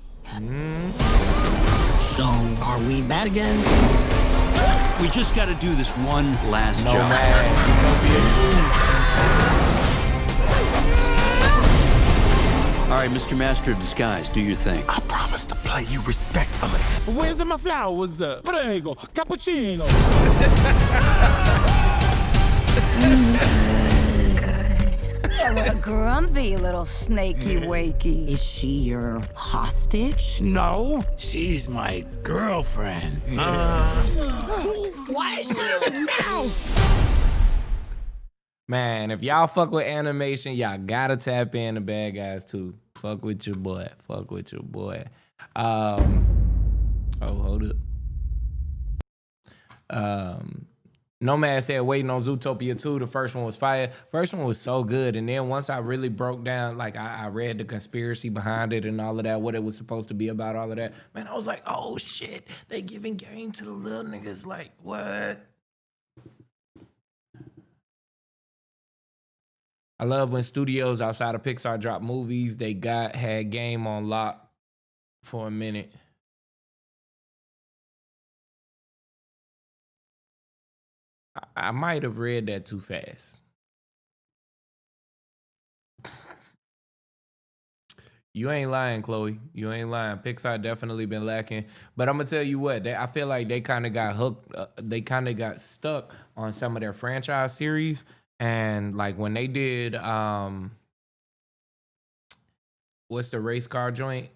So, are we bad again? We just got to do this one last No, job. man. Don't be a All right, Mr. Master of Disguise, do your thing. I promise to play you respectfully. Where's my flowers? Prego, cappuccino. You're a grumpy little snaky wakey. Is she your hostage? No, she's my girlfriend. Why is she in his mouth? Man, if y'all fuck with animation, y'all gotta tap in to Bad Guys 2. Fuck with your boy. Fuck with your boy. Hold up. Nomad said waiting on Zootopia 2. The first one was fire. First one was so good. And then once I really broke down, like I read the conspiracy behind it and all of that, what it was supposed to be about, all of that. Man, I was like, oh shit, they giving game to the little niggas. Like, what? I love when studios outside of Pixar drop movies they had game on lock for a minute. I might have read that too fast. You ain't lying, Chloe. You ain't lying. Pixar definitely been lacking. But I'm gonna tell you what, I feel like they kind of got hooked. They kind of got stuck on some of their franchise series. And like when they did, what's the race car joint?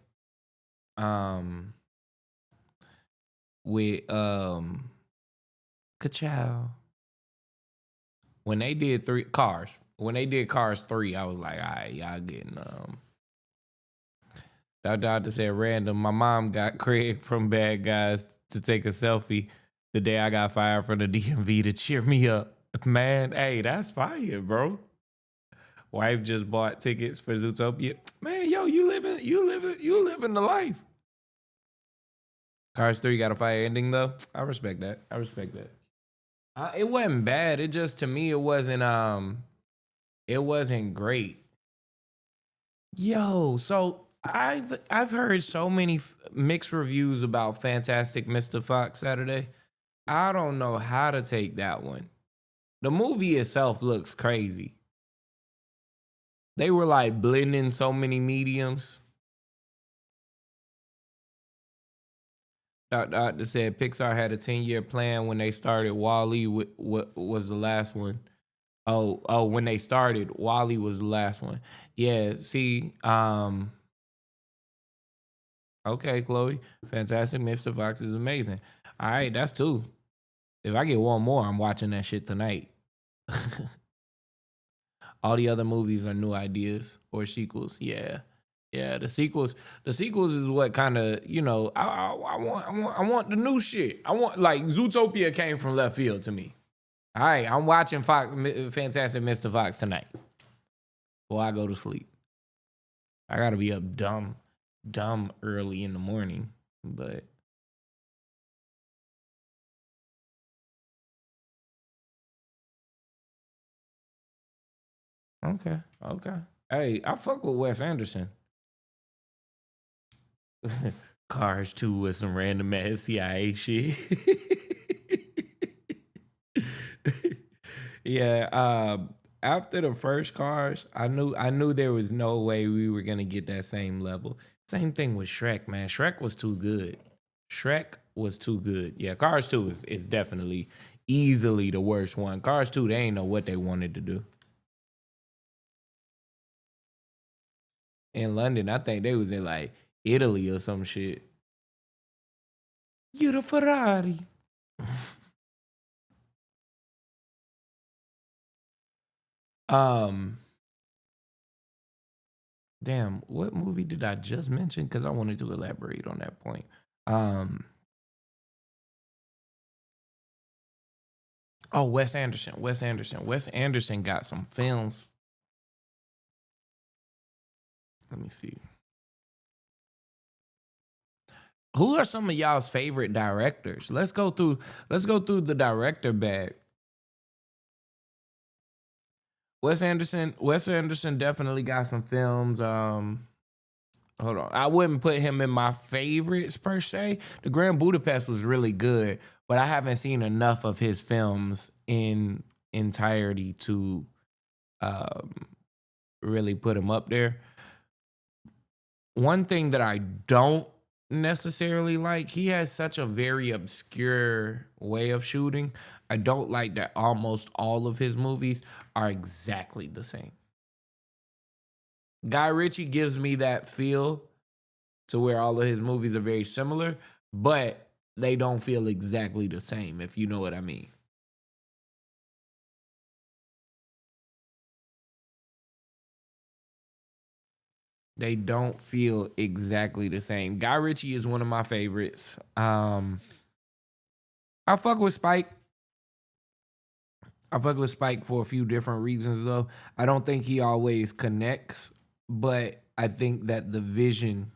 With Ka-chow. When they did Cars 3, I was like, all right, y'all getting That doctor said random. My mom got Craig from Bad Guys to take a selfie the day I got fired from the DMV to cheer me up. Man, hey, that's fire, bro. Wife just bought tickets for Zootopia. Man, yo, you living the life. Cars 3 got a fire ending though. I respect that. It wasn't bad. It just, to me, it wasn't great. Yo, so I've heard so many mixed reviews about Fantastic Mr. Fox Saturday. I don't know how to take that one. The movie itself looks crazy. They were like blending so many mediums. Doctor said Pixar had a 10-year plan when they started. Wall-E was the last one. Oh, when they started, Wall-E was the last one. Yeah, see, okay, Chloe. Fantastic Mr. Fox is amazing. All right, that's 2. If I get one more, I'm watching that shit tonight. All the other movies are new ideas or sequels. Yeah. The sequels is what kind of, I want the new shit. I want, like, Zootopia came from left field to me. All right, I'm watching Fantastic Mr. Fox tonight before I go to sleep. I gotta be up dumb early in the morning, but okay. Hey, I fuck with Wes Anderson. Cars 2 with some random ass CIA shit. Yeah, after the first Cars, I knew there was no way we were gonna get that same level. Same thing with Shrek, man. Shrek was too good. Yeah, Cars 2 is definitely easily the worst one. Cars 2, they ain't know what they wanted to do. In London, I think they was in like Italy or some shit. You're a Ferrari. Damn, what movie did I just mention? Because I wanted to elaborate on that point. Wes Anderson. Wes Anderson got some films. Let me see. Who are some of y'all's favorite directors? Let's go through the director bag. Wes Anderson definitely got some films. Hold on. I wouldn't put him in my favorites per se. The Grand Budapest was really good, but I haven't seen enough of his films in entirety to really put him up there. One thing that I don't necessarily like, he has such a very obscure way of shooting. I don't like that almost all of his movies are exactly the same. Guy Ritchie gives me that feel to where all of his movies are very similar, but they don't feel exactly the same, if you know what I mean. They don't feel exactly the same. Guy Ritchie is one of my favorites. I fuck with Spike. I fuck with Spike for a few different reasons though. I don't think he always connects, but I think that the vision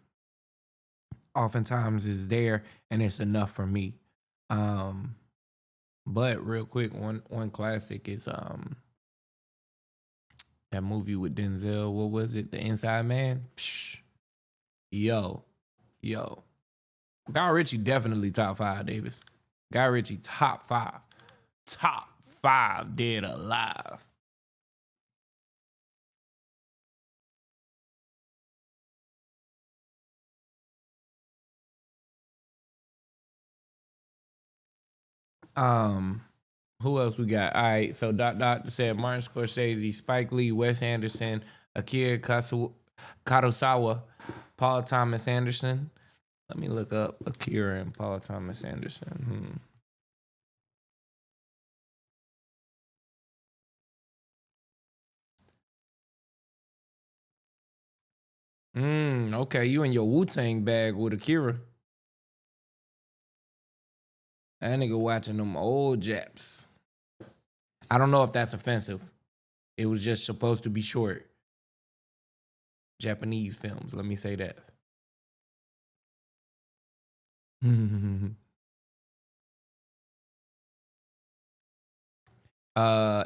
oftentimes is there and it's enough for me. But real quick, one classic is that movie with Denzel. What was it? The Inside Man. Psh, yo. Guy Ritchie definitely top 5, Davis. Guy Ritchie top 5. Top 5 dead alive. Who else we got? All right, so Dot said Martin Scorsese, Spike Lee, Wes Anderson, Akira Kurosawa, Paul Thomas Anderson. Let me look up Akira and Paul Thomas Anderson. Okay, you in your Wu-Tang bag with Akira. That nigga watching them old Japs. I don't know if that's offensive. It was just supposed to be short. Japanese films, let me say that.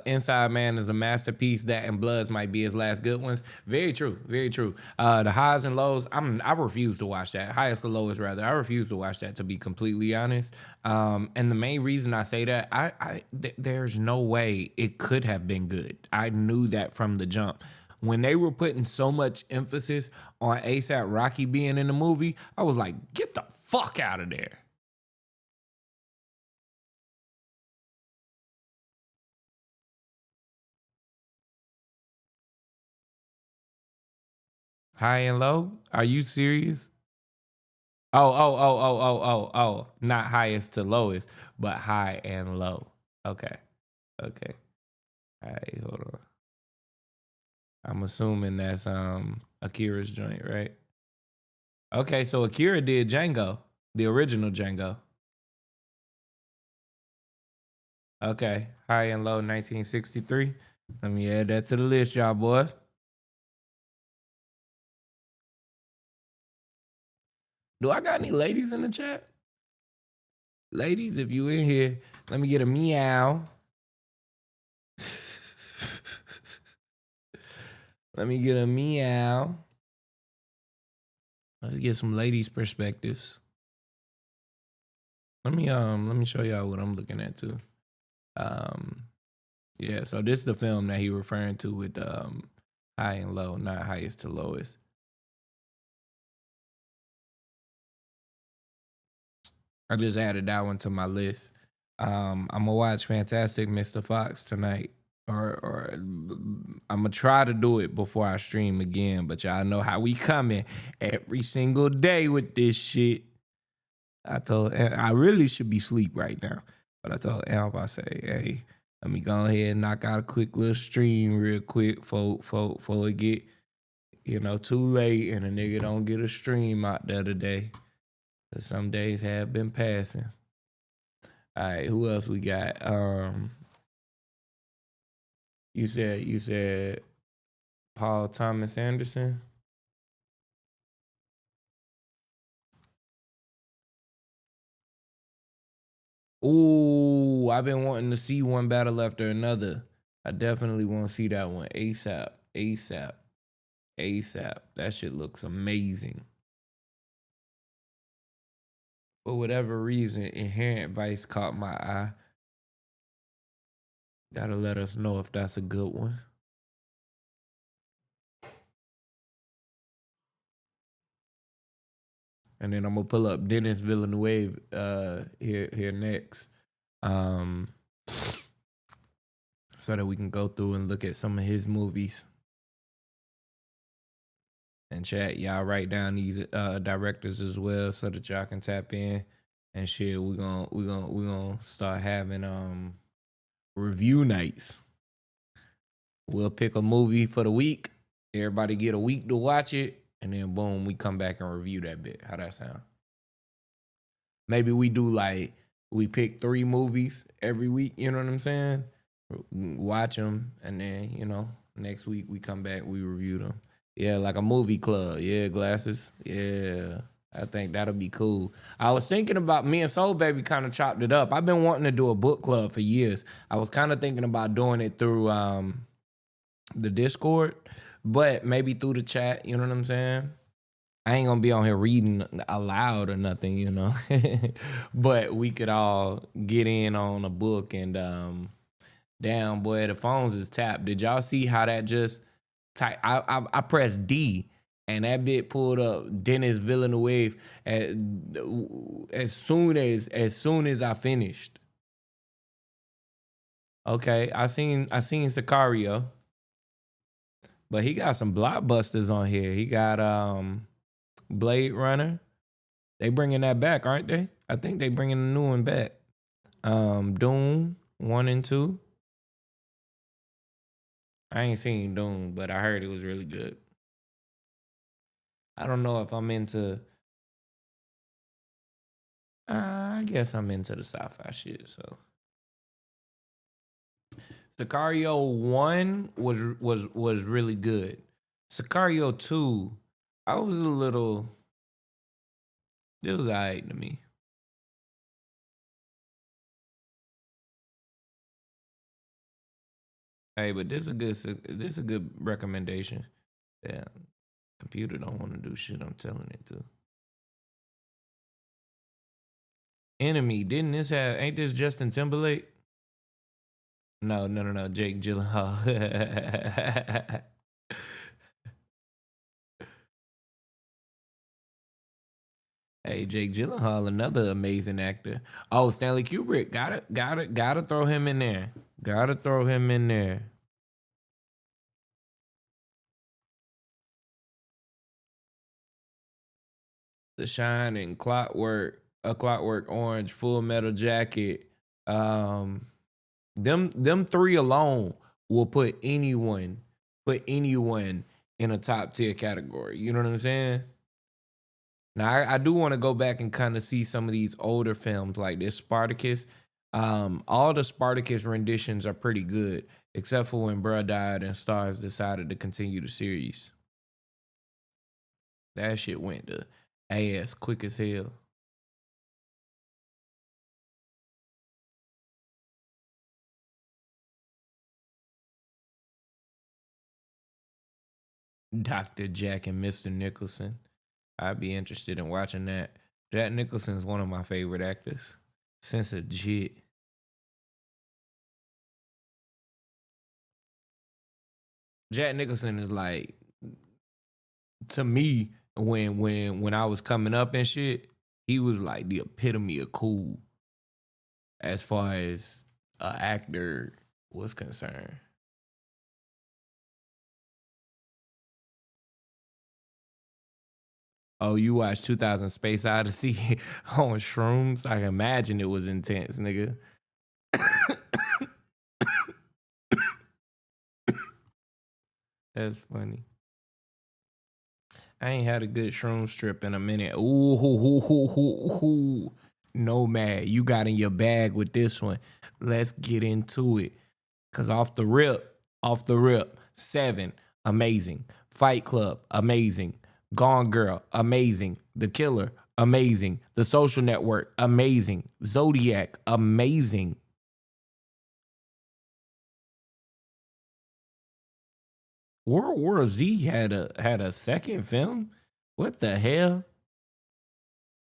Inside Man is a masterpiece. That and Bloods might be his last good ones. Very true. The highs and lows, I refuse to watch that. Highest to lowest, rather. I refuse to watch that, to be completely honest. And the main reason I say that, there's no way it could have been good. I knew that from the jump. When they were putting so much emphasis on ASAP Rocky being in the movie, I was like, get the fuck out of there. High and low? Are you serious? Oh. Not highest to lowest, but high and low. Okay. All right, hold on. I'm assuming that's Akira's joint, right? Okay, so Akira did Django, the original Django. Okay, high and low 1963. Let me add that to the list, y'all boys. Do I got any ladies in the chat? Ladies, if you in here, let me get a meow. Let me get a meow. Let's get some ladies' perspectives. Let me show y'all what I'm looking at too. Yeah, so this is the film that he referring to with high and low, not highest to lowest. I just added that one to my list. I'm gonna watch Fantastic Mr. Fox tonight, or I'm gonna try to do it before I stream again. But y'all know how we coming every single day with this shit. I really should be asleep right now, but I told Alp, I say, hey, let me go ahead and knock out a quick little stream real quick before it get, too late and a nigga don't get a stream out the other day. Cause some days have been passing. All right, who else we got? You said Paul Thomas Anderson. Ooh, I've been wanting to see One Battle After Another. I definitely want to see that one ASAP. That shit looks amazing. For whatever reason, Inherent Vice caught my eye. Gotta let us know if that's a good one. And then I'm gonna pull up Dennis Villeneuve here next, so that we can go through and look at some of his movies. And chat, y'all write down these directors as well, so that y'all can tap in and shit. We're gonna start having review nights. We'll pick a movie for the week. Everybody get a week to watch it, and then boom, we come back and review that bit. How that sound? Maybe we do we pick 3 movies every week. You know what I'm saying? watch them, and then next week we come back, we review them. Yeah, like a movie club. Yeah, glasses. Yeah, I think that'll be cool. I was thinking about me and Soul Baby kind of chopped it up. I've been wanting to do a book club for years. I was kind of thinking about doing it through the Discord, but maybe through the chat. You know what I'm saying? I ain't gonna be on here reading aloud or nothing, but we could all get in on a book and damn boy, the phones is tapped. Did y'all see how that just type? I pressed D and that bit pulled up Dennis Villeneuve as soon as I finished. Okay, I seen Sicario, but he got some blockbusters on here. He got Blade Runner. They bringing that back, aren't they? I think they bringing a new one back. Doom 1 and 2. I ain't seen Doom, but I heard it was really good. I don't know if I'm into. I guess I'm into the sci-fi shit. So, Sicario 1 was really good. Sicario 2, I was a little. It was alright to me. Hey, but this is a good recommendation. Yeah, computer don't want to do shit. I'm telling it to. Enemy, didn't this have? Ain't this Justin Timberlake? No, Jake Gyllenhaal. Hey, Jake Gyllenhaal, another amazing actor. Oh, Stanley Kubrick, gotta throw him in there. Gotta throw him in there. The Shining, Clockwork, A Clockwork Orange, Full Metal Jacket. Them three alone will put anyone in a top tier category. You know what I'm saying? Now I do want to go back and kind of see some of these older films like this Spartacus. All the Spartacus renditions are pretty good, except for when bruh died and Stars decided to continue the series. That shit went to ass quick as hell. Dr. Jack and Mr. Nicholson. I'd be interested in watching that. Jack Nicholson is one of my favorite actors since a jit. Jack Nicholson is like, to me, when I was coming up and shit, he was like the epitome of cool as far as an actor was concerned. Oh, you watched 2000 Space Odyssey on shrooms? I can imagine it was intense, nigga. That's funny. I ain't had a good shroom strip in a minute. Ooh, Nomad, you got in your bag with this one. Let's get into it. Cause off the rip, 7, amazing. Fight Club, amazing. Gone Girl, amazing. The Killer, amazing. The Social Network, amazing. Zodiac, amazing. World War Z had a second film? What the hell?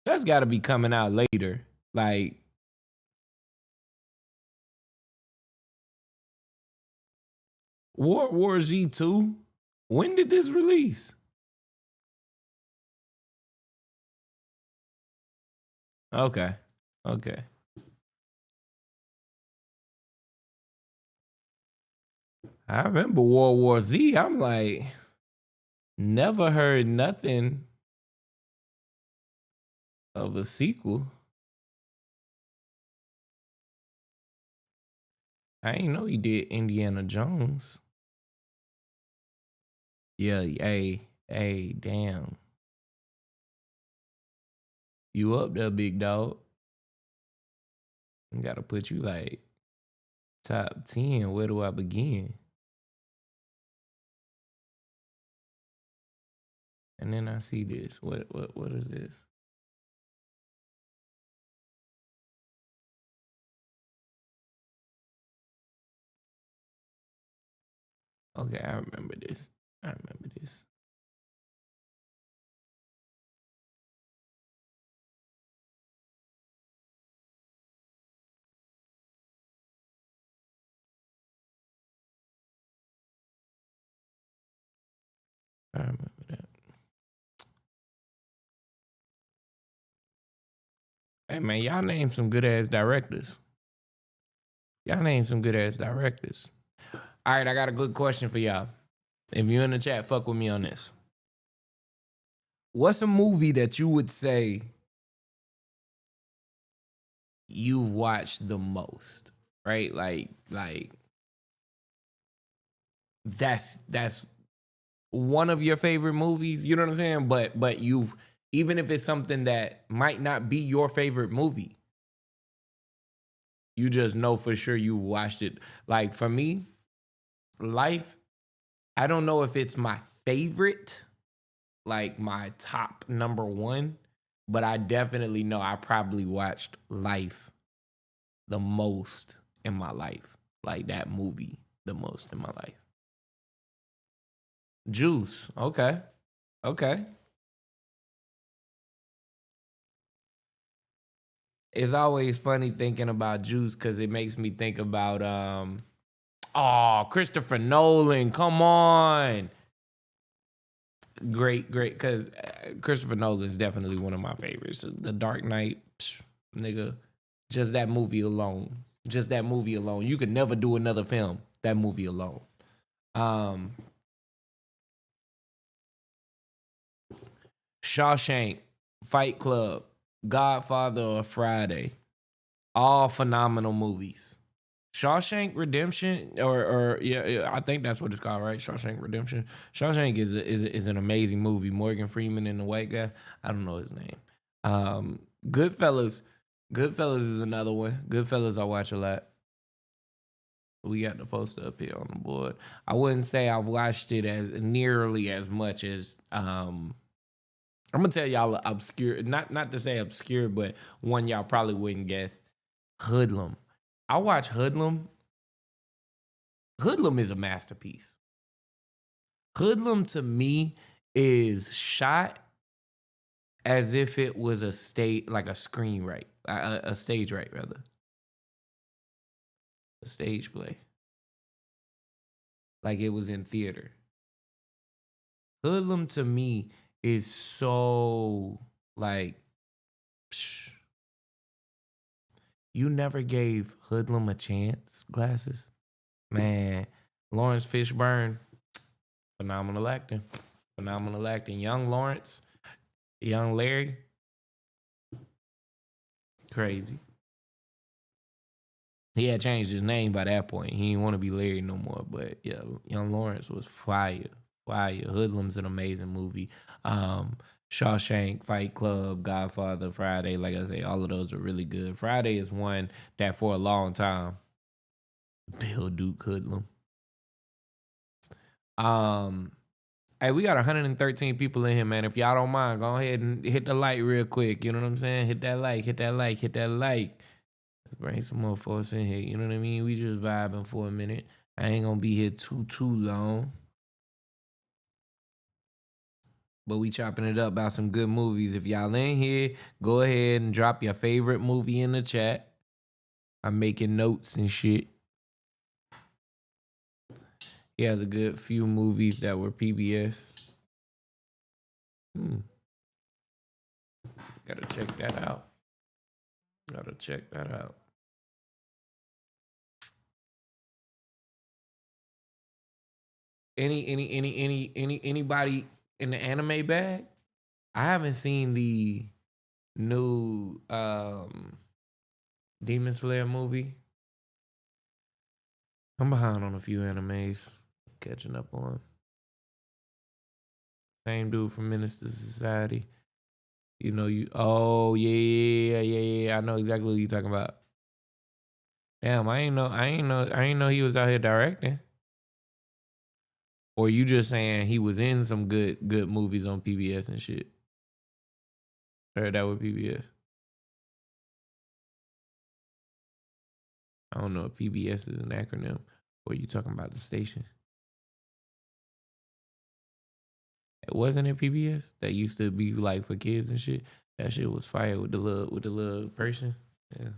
That's got to be coming out later. Like, World War Z 2? When did this release? Okay. I remember World War Z. I'm like, never heard nothing of a sequel. I ain't know he did Indiana Jones. Yeah, hey, damn. You up there, big dog. I gotta put you like Top 10. Where do I begin? And then I see this. What is this? Okay, I remember this. I remember this. I remember that. Hey man, y'all name some good ass directors. Y'all name some good ass directors. All right, I got a good question for y'all. If you're in the chat, fuck with me on this. What's a movie that you would say you've watched the most? Right? Like that's one of your favorite movies, you know what I'm saying? But you've, even if it's something that might not be your favorite movie, you just know for sure you watched it. Like for me, Life, I don't know if it's my favorite, like my top number one, but I definitely know I probably watched Life the most in my life. Like that movie the most in my life. Juice. Okay. Okay. It's always funny thinking about Juice because it makes me think about Christopher Nolan. Come on. Great, because Christopher Nolan is definitely one of my favorites. The Dark Knight, nigga, just that movie alone. Just that movie alone. You could never do another film. That movie alone. Shawshank, Fight Club, Godfather, or Friday. All phenomenal movies. Shawshank Redemption, or yeah, I think that's what it's called, right? Shawshank Redemption. Shawshank is an amazing movie. Morgan Freeman and the white guy. I don't know his name. Goodfellas. Goodfellas is another one. Goodfellas I watch a lot. We got the poster up here on the board. I wouldn't say I've watched it as nearly as much as I'm gonna tell y'all obscure, not to say obscure, but one y'all probably wouldn't guess. Hoodlum. I watch Hoodlum. Hoodlum is a masterpiece. Hoodlum to me is shot as if it was a stage, like a screenwrite, a stage right rather, a stage play, like it was in theater. Hoodlum to me is so like, you never gave Hoodlum a chance. Glasses, man. Lawrence Fishburne, phenomenal acting, phenomenal acting. Young Lawrence, young Larry, crazy. He had changed his name by that point. He didn't want to be Larry no more. But yeah, young Lawrence was fire. Fire. Hoodlum's an amazing movie. Shawshank, Fight Club, Godfather, Friday. Like I say, all of those are really good. Friday is one that for a long time, Bill Duke Hoodlum. Hey, we got 113 people in here, man. If y'all don't mind, go ahead and hit the like real quick. You know what I'm saying? Hit that like, hit that like, hit that like. Let's bring some more folks in here. You know what I mean? We just vibing for a minute. I ain't gonna be here too long. But we chopping it up about some good movies. If y'all in here, go ahead and drop your favorite movie in the chat. I'm making notes and shit. He has a good few movies that were PBS. Gotta check that out. Gotta check that out. Anybody in the anime bag? I haven't seen the new Demon Slayer movie. I'm behind on a few animes. Catching up on. Same dude from Minister Society. You know, you. Oh, yeah. I know exactly what you're talking about. Damn, I ain't know he was out here directing. Or you just saying he was in some good movies on PBS and shit. Heard that with PBS. I don't know if PBS is an acronym or you talking about the station. It wasn't it PBS that used to be like for kids and shit. That shit was fire with the little person. Yeah,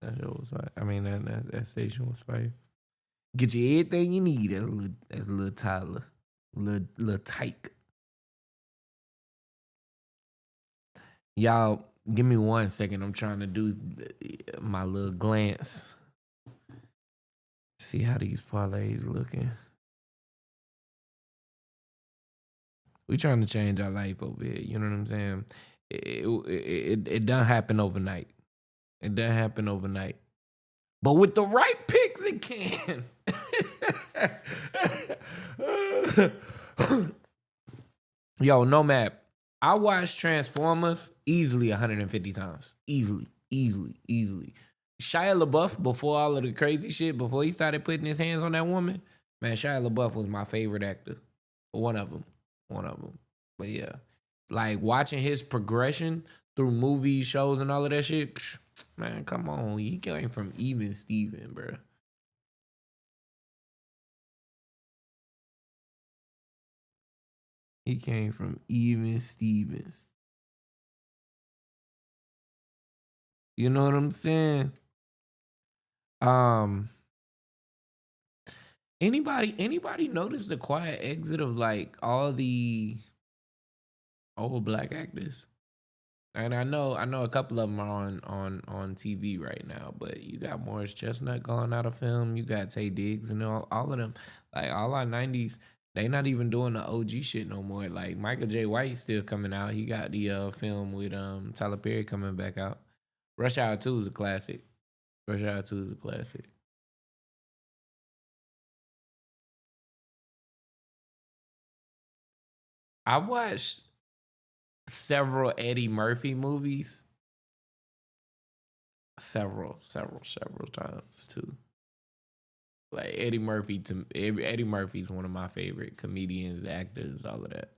that shit was fire. I mean that station was fire. Get you everything you need as a little toddler, little tyke. Y'all, give me 1 second. I'm trying to do my little glance. See how these parlays looking. We trying to change our life over here. You know what I'm saying? It doesn't happen overnight. It doesn't happen overnight. But with the right picks, it can. Yo, Nomad, I watched Transformers easily 150 times. Easily. Shia LaBeouf, before all of the crazy shit, before he started putting his hands on that woman, man, Shia LaBeouf was my favorite actor. One of them. But yeah, like watching his progression through movies, shows, and all of that shit, man, come on. He came from Even Steven, bro. He came from Even Stevens. You know what I'm saying? Anybody notice the quiet exit of like all the old black actors? And I know a couple of them are on TV right now, but you got Morris Chestnut going out of film. You got Tay Diggs and all of them. Like all our 90s, they not even doing the OG shit no more. Like Michael J. White still coming out. He got the film with Tyler Perry coming back out. Rush Hour 2 is a classic. I watched several Eddie Murphy movies. Several times too. Like Eddie Murphy's one of my favorite comedians, actors, all of that.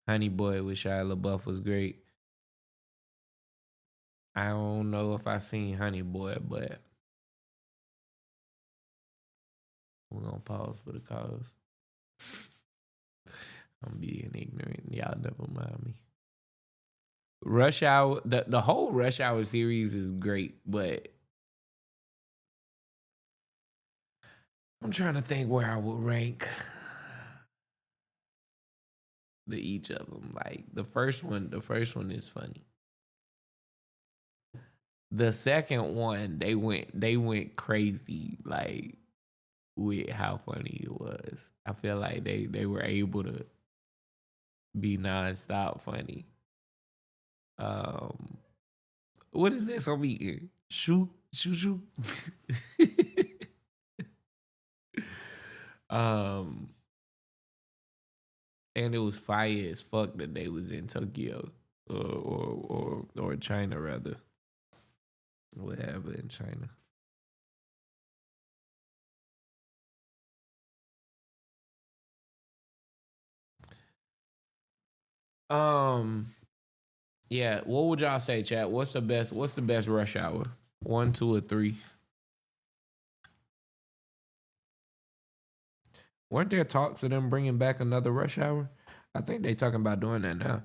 Honey Boy with Shia LaBeouf was great. I don't know if I seen Honey Boy, but we're gonna pause for the cause. I'm being ignorant. Y'all never mind me. Rush Hour, the whole Rush Hour series is great, but I'm trying to think where I would rank each of them. Like the first one is funny. The second one, they went crazy, like with how funny it was. I feel like they were able to be nonstop funny. What is this I'm eating? Shoo. And it was fire as fuck that they was in Tokyo or China rather. Whatever in China. Yeah, what would y'all say, chat? What's the best Rush Hour? 1, 2, or 3? Weren't there talks of them bringing back another Rush Hour? I think they talking about doing that now.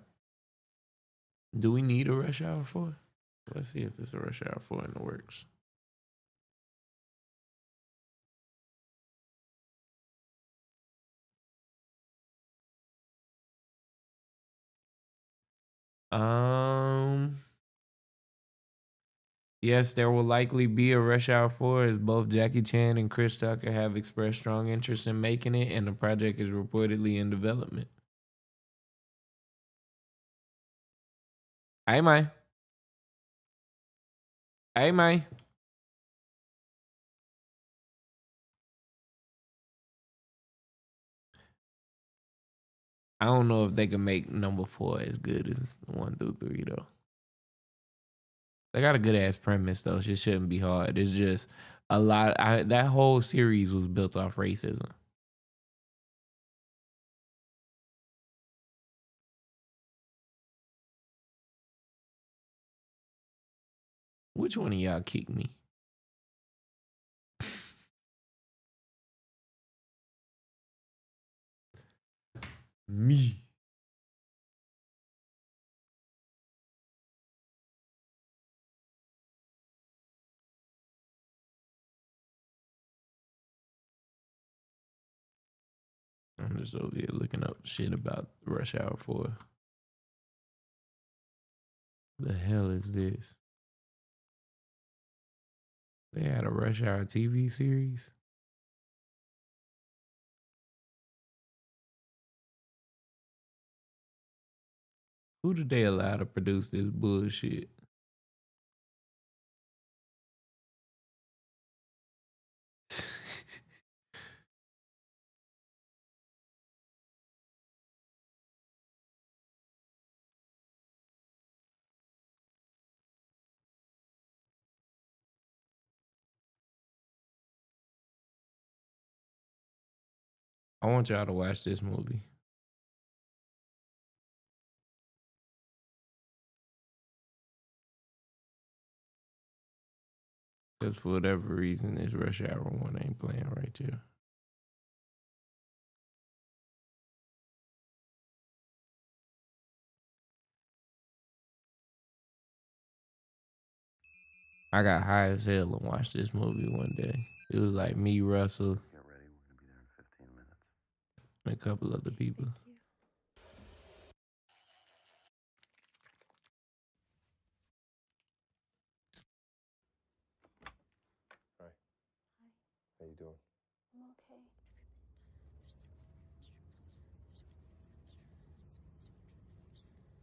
Do we need a Rush Hour 4? Let's see if it's a Rush Hour 4 in the works. Yes, there will likely be a Rush Hour 4 as both Jackie Chan and Chris Tucker have expressed strong interest in making it, and the project is reportedly in development. Hey, man. I don't know if they can make number 4 as good as 1 through 3 though. They got a good ass premise though. Shit shouldn't be hard. It's just a lot. That whole series was built off racism. Which one of y'all kicked me? Me. I'm just over here looking up shit about Rush Hour 4. The hell is this? They had a Rush Hour TV series? Who did they allow to produce this bullshit? I want y'all to watch this movie. Because for whatever reason, this Rush Hour 1 ain't playing right here. I got high as hell and watched this movie one day. It was like me, Russell, and a couple other people. Hi. How you doing? I'm okay.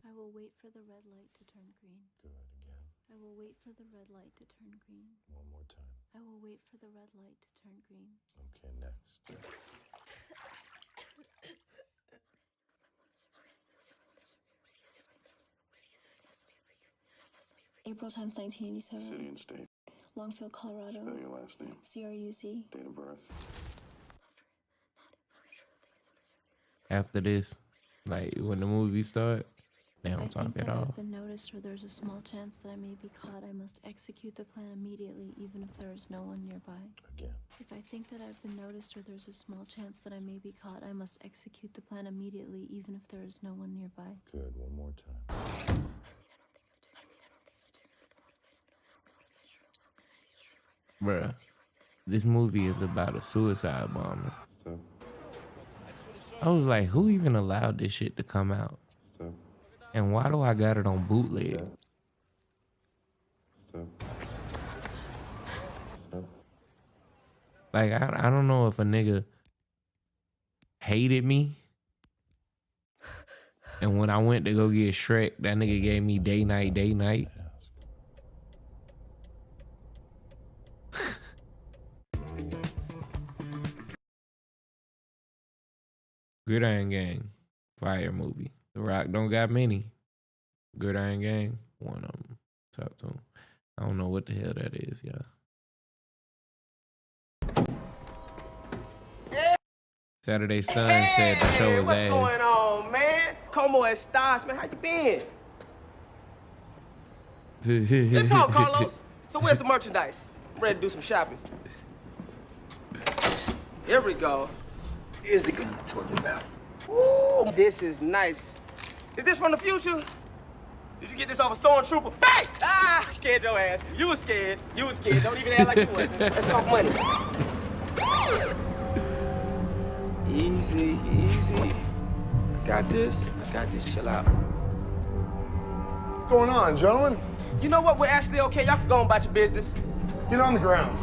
I will wait for the red light to turn green. Good, again. I will wait for the red light to turn green. One more time. I will wait for the red light to turn green. Okay, next. April 10th, 1987. City and state. Longfield, Colorado. Spell your last name. CRUC. Date of birth. After this, like when the movie starts, they If I don't talk think at that all. I've been noticed or there's a small chance that I may be caught, I must execute the plan immediately, even if there is no one nearby. Again. If I think that I've been noticed or there's a small chance that I may be caught, I must execute the plan immediately, even if there is no one nearby. Good, one more time. Bruh, this movie is about a suicide bomber. Stop. I was like, who even allowed this shit to come out? Stop. And why do I got it on bootleg? Stop. Stop. Like, I don't know if a nigga hated me. And when I went to go get Shrek, that nigga gave me day, night, day, night. Gridiron Gang, fire movie. The Rock don't got many. Gridiron Gang, one of them. Top two. I don't know what the hell that is, y'all. Saturday Sun said the show was what's ass. going on, man? Como estás, man? How you been? Good talk, Carlos. So where's the merchandise? I'm ready to do some shopping. Here we go. Here's the gun I told you about. Ooh, this is nice. Is this from the future? Did you get this off a stormtrooper? Bang! Ah, scared your ass. You was scared. You was scared. Don't even act like you wasn't. Let's talk money. Easy, easy. I got this. I got this. Chill out. What's going on, gentlemen? You know what? We're actually okay. Y'all can go on about your business. Get on the ground.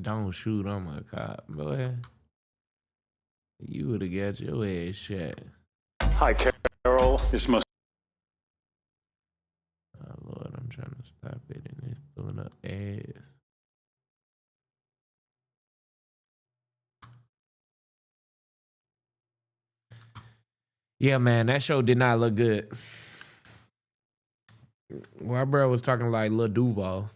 Don't shoot, I'm a cop, boy. You would have got your ass shot. Hi, Carol. This must. Oh, Lord, I'm trying to stop it and it's pulling up ass. Yeah, man, that show did not look good. My bro was talking like Lil Duval.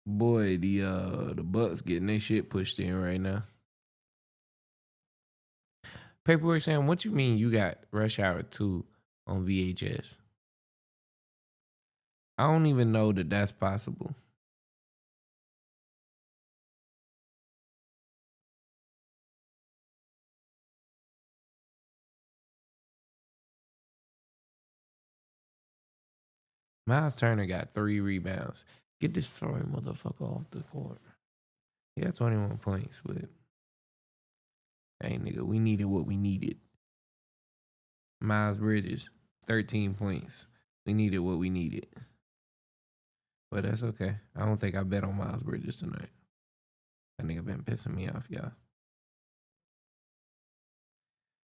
Boy, the Bucks getting their shit pushed in right now. Paperwork saying, what you mean you got Rush Hour 2 on VHS? I don't even know that that's possible. Miles Turner got 3 rebounds. Get this sorry motherfucker off the court. He got 21 points, but hey, nigga, we needed what we needed. Miles Bridges, 13 points. We needed what we needed. But that's okay. I don't think I bet on Miles Bridges tonight. That nigga been pissing me off, y'all.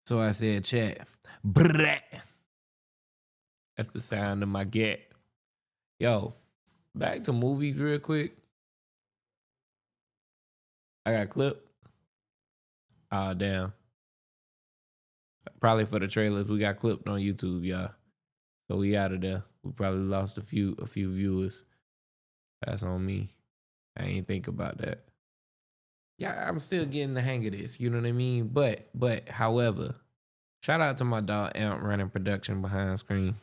So I said, chat. Brrrr. That's the sound of my get. Yo, back to movies real quick. I got clipped. Ah, damn. Probably for the trailers, we got clipped on YouTube, y'all. So we out of there. We probably lost a few viewers. That's on me. I ain't think about that. Yeah, I'm still getting the hang of this. You know what I mean? But, however, shout out to my dog Amp running production behind screen.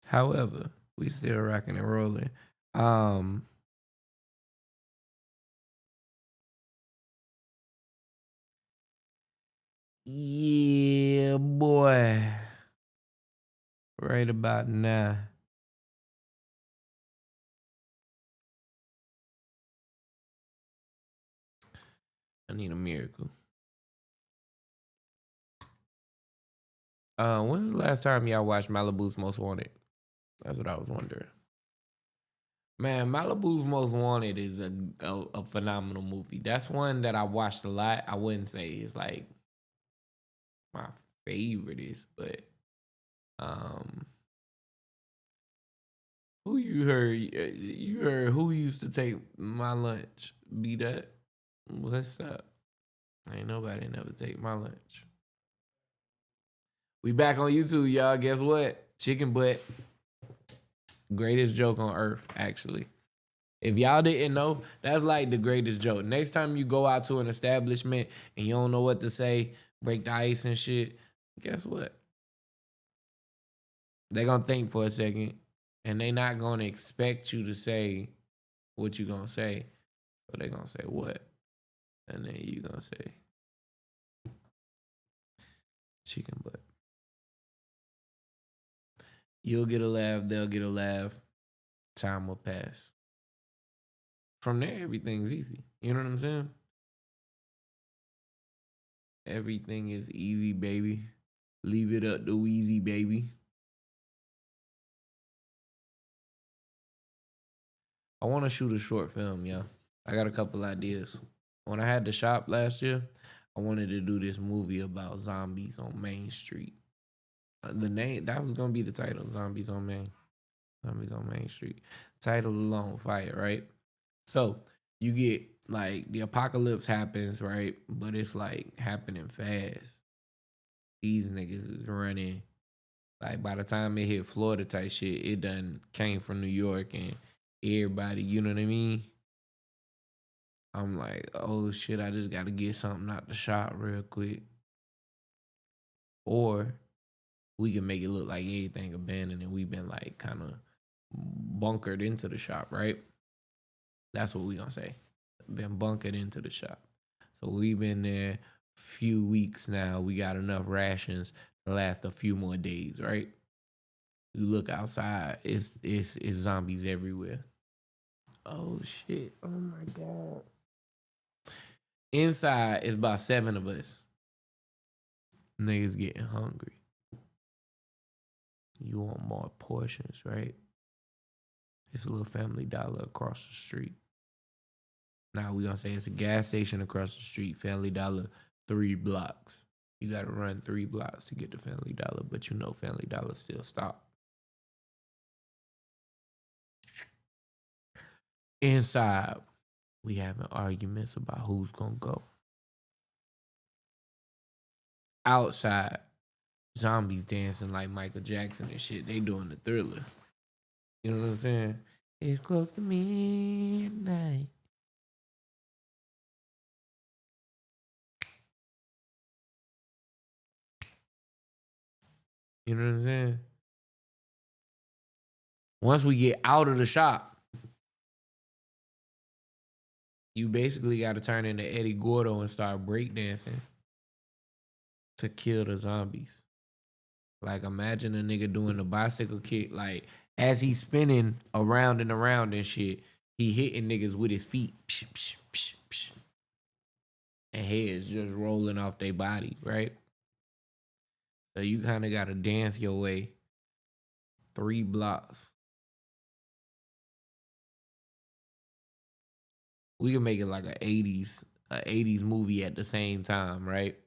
However, we still rocking and rolling. Yeah, boy. Right about now. I need a miracle. When's the last time y'all watched Malibu's Most Wanted? That's what I was wondering. Man, Malibu's Most Wanted is a phenomenal movie. That's one that I watched a lot. I wouldn't say it's like my favorite, but who you heard? You heard who used to take my lunch? Be that? What's up? Ain't nobody never take my lunch. We back on YouTube, y'all. Guess what? Chicken butt. Greatest joke on earth, actually. If y'all didn't know, that's like the greatest joke. Next time you go out to an establishment and you don't know what to say, break the ice and shit, guess what? They're going to think for a second, and they not going to expect you to say what you going to say. But they're going to say what? And then you going to say chicken butt. You'll get a laugh. They'll get a laugh. Time will pass. From there, everything's easy. You know what I'm saying? Everything is easy, baby. Leave it up to Weezy, baby. I want to shoot a short film, y'all. I got a couple ideas. When I had the shop last year, I wanted to do this movie about zombies on Main Street. The name, that was going to be the title, Zombies on Main Street. Title alone, fire, right? So you get like the apocalypse happens, right? But it's like happening fast. These niggas is running. Like by the time it hit Florida type shit, it done came from New York and everybody, you know what I mean? I'm like, oh shit, I just gotta get something out the shop real quick. Or we can make it look like everything abandoned and we've been like kind of bunkered into the shop, right? That's what we gonna say. Been bunkered into the shop. So we've been there a few weeks now. We got enough rations to last a few more days, right? You look outside, it's zombies everywhere. Oh shit. Oh my God. Inside is about 7 of us. Niggas getting hungry. You want more portions, right? It's a little Family Dollar across the street. Now we gonna say it's a gas station across the street, Family Dollar, 3 blocks. You gotta run 3 blocks to get to Family Dollar, but you know Family Dollar still stop. Inside, we having arguments about who's gonna go. Outside, zombies dancing like Michael Jackson and shit. They doing the Thriller. You know what I'm saying? It's close to midnight. You know what I'm saying? Once we get out of the shop, you basically got to turn into Eddie Gordo and start breakdancing to kill the zombies. Like, imagine a nigga doing a bicycle kick. Like, as he's spinning around and around and shit, he hitting niggas with his feet. Psh, psh, psh, psh. And heads just rolling off their body, right? So you kind of got to dance your way 3 blocks. We can make it like a 80s movie at the same time, right?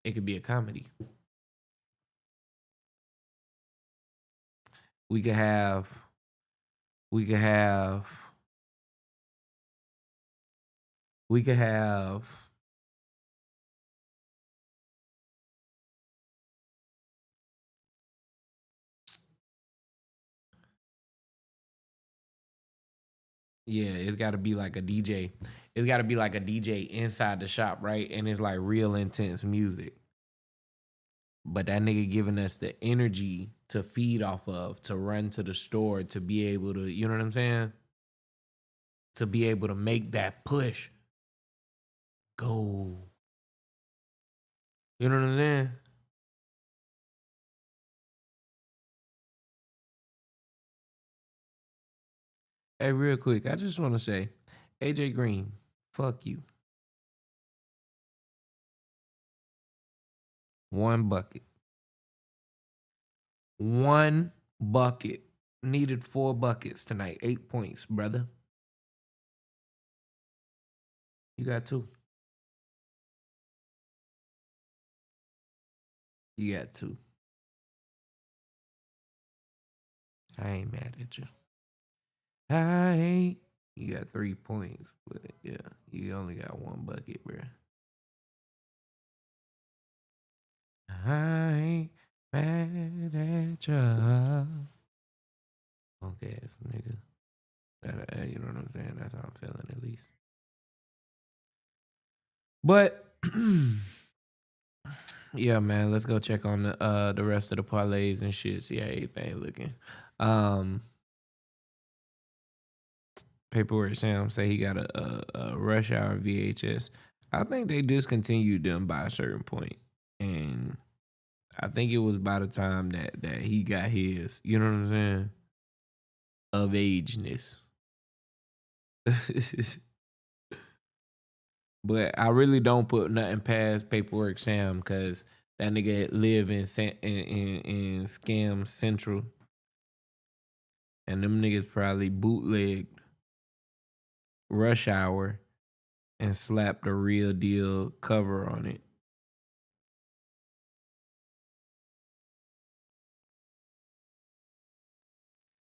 It could be a comedy. We could have yeah, it's got to be like a DJ. It's got to be like a DJ inside the shop, right? And it's like real intense music. But that nigga giving us the energy to feed off of, to run to the store, to be able to, you know what I'm saying? To be able to make that push. Go. You know what I'm saying? Hey, real quick, I just want to say, AJ Green, fuck you. 1 bucket. 1 bucket. Needed 4 buckets tonight. 8 points, brother. You got 2. You got 2. I ain't mad at you. You got 3 points, but yeah, you only got 1 bucket, bro. I ain't mad at ya. Punk ass nigga. You know what I'm saying? That's how I'm feeling, at least. But yeah, man, let's go check on the rest of the parlays and shit. See how everything looking. Paperwork Sam say he got a Rush Hour VHS. I think they discontinued them by a certain point, and I think it was by the time that he got his. You know what I'm saying? Of ageness. But I really don't put nothing past Paperwork Sam because that nigga live in Scam Central, and them niggas probably bootlegged Rush Hour and slapped a real deal cover on it.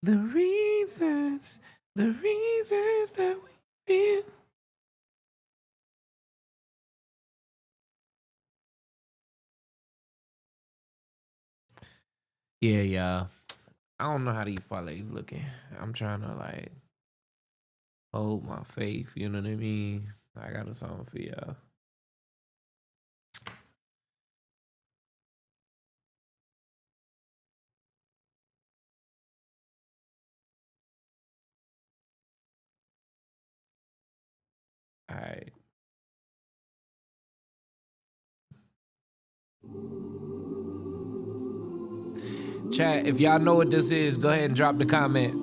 The reasons that we feel. Yeah, y'all. I don't know how these parlays looking. I'm trying to like hold my faith. You know what I mean? I got a song for y'all. All right. Chat, if y'all know what this is, go ahead and drop the comment.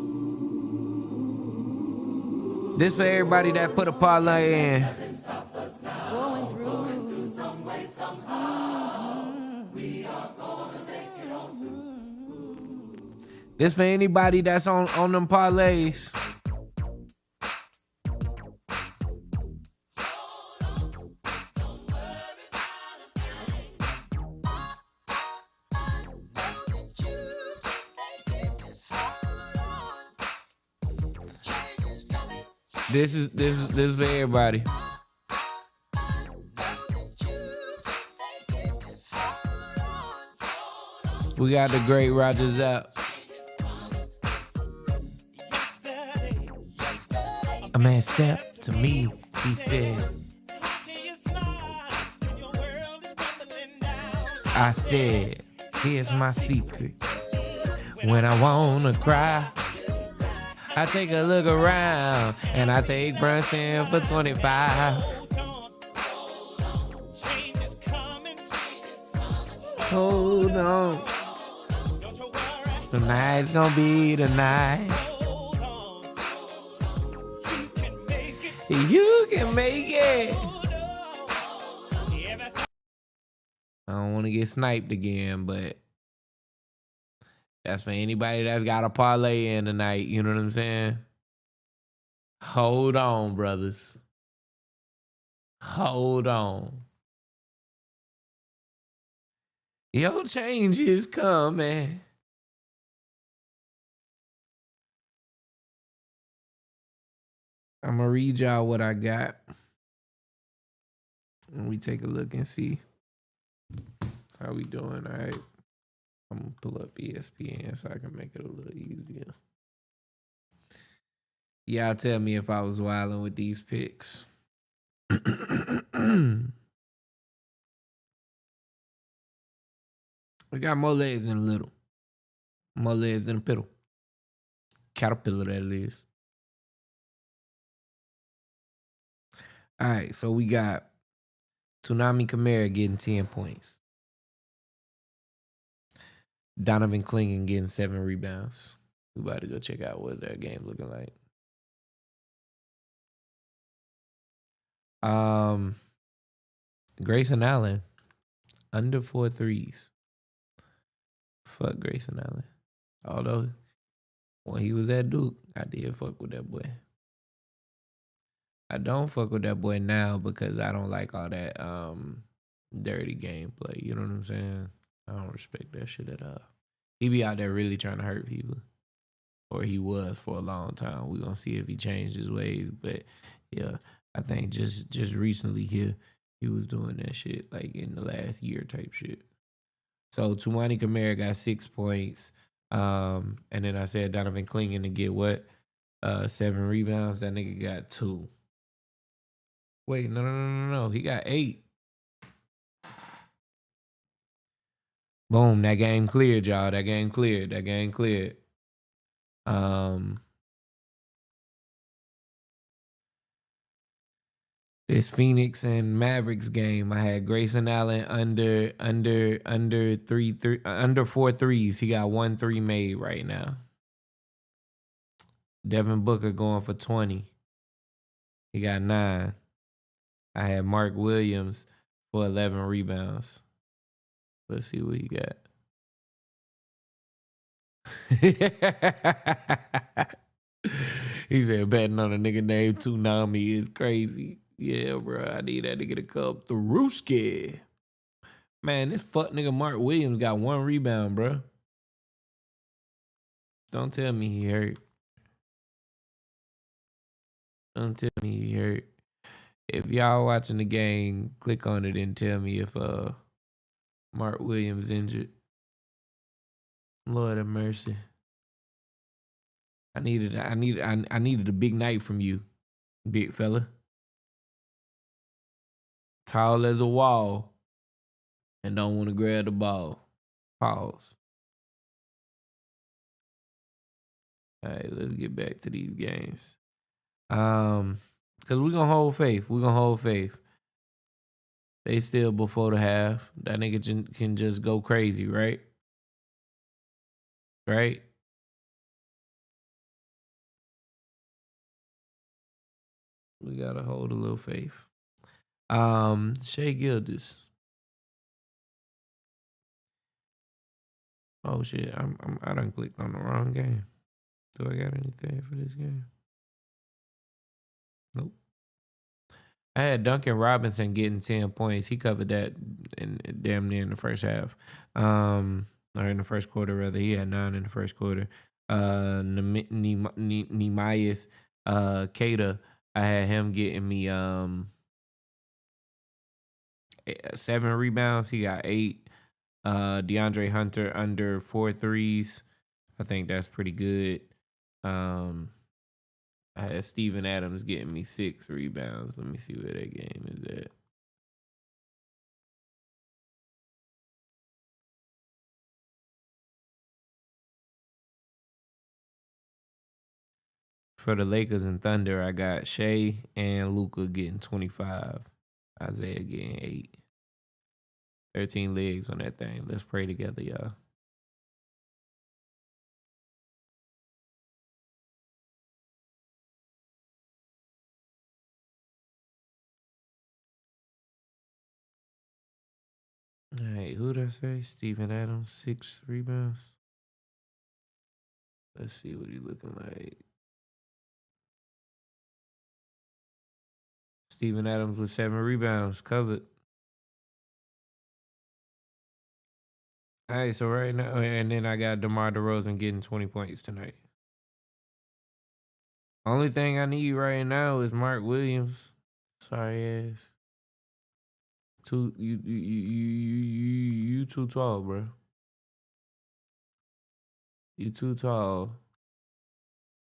This for everybody that put a parlay in. Going through some way, somehow. We are gonna make it on through. This for anybody that's on them parlays. This is for everybody. We got the great Rogers out. A man stepped to me, he said. I said, here's my secret. When I wanna cry, I take a look around and I take Brunson for 25. Hold on. Tonight's gonna be the night. You can make it. I don't want to get sniped again, but that's for anybody that's got a parlay in tonight. You know what I'm saying? Hold on, brothers. Hold on. Your change is coming. I'm going to read y'all what I got. And we take a look and see how we doing, all right? I'm going to pull up ESPN so I can make it a little easier. Y'all tell me if I was wilding with these picks. We got more legs than a little. More legs than a piddle. Caterpillar, that is. All right, so we got Tsunami Kamara getting 10 points. Donovan Clingan getting 7 rebounds. We about to go check out what that game looking like. Grayson Allen, under 4 threes. Fuck Grayson Allen. Although, when he was at Duke, I did fuck with that boy. I don't fuck with that boy now because I don't like all that dirty gameplay. You know what I'm saying? I don't respect that shit at all. He be out there really trying to hurt people. Or he was for a long time. We're going to see if he changed his ways. But, yeah, I think just recently here, he was doing that shit, like in the last year type shit. So, Tumani Kamara got 6 points. And then I said Donovan Clingan to get what? 7 rebounds. That nigga got 2. Wait, no. He got 8. Boom, that game cleared, y'all. That game cleared. This Phoenix and Mavericks game, I had Grayson Allen under 4 threes. He got 1 3 made right now. Devin Booker going for 20. He got 9. I had Mark Williams for 11 rebounds. Let's see what he got. He said betting on a nigga named Toonami is crazy. Yeah, bro, I need that nigga to come through. Man, this fuck nigga Mark Williams got 1 rebound, bro. Don't tell me he hurt. If y'all watching the game, click on it and tell me if Mark Williams injured. Lord have mercy. I needed a big night from you, big fella. Tall as a wall and don't want to grab the ball. Pause. All right, let's get back to these games. Because we're going to hold faith. They still before the half. That nigga can just go crazy, right? Right? We got to hold a little faith. Shea Gildas. Oh shit, I done clicked on the wrong game. Do I got anything for this game? Nope. I had Duncan Robinson getting 10 points. He covered that in damn near in the first half. Or in the first quarter rather. He had 9 in the first quarter. Nehemias Keita I had him getting me 7 rebounds. He got 8. DeAndre Hunter under 4 threes. I think that's pretty good. I had Steven Adams getting me 6 rebounds. Let me see where that game is at. For the Lakers and Thunder, I got Shea and Luka getting 25. Isaiah getting 8. 13 legs on that thing. Let's pray together, y'all. All right, who did I say? Steven Adams, 6 rebounds. Let's see what he looking like. Steven Adams with 7 rebounds, covered. All right, so right now, and then I got DeMar DeRozan getting 20 points tonight. Only thing I need right now is Mark Williams. Sorry ass. You too tall, bro. You too tall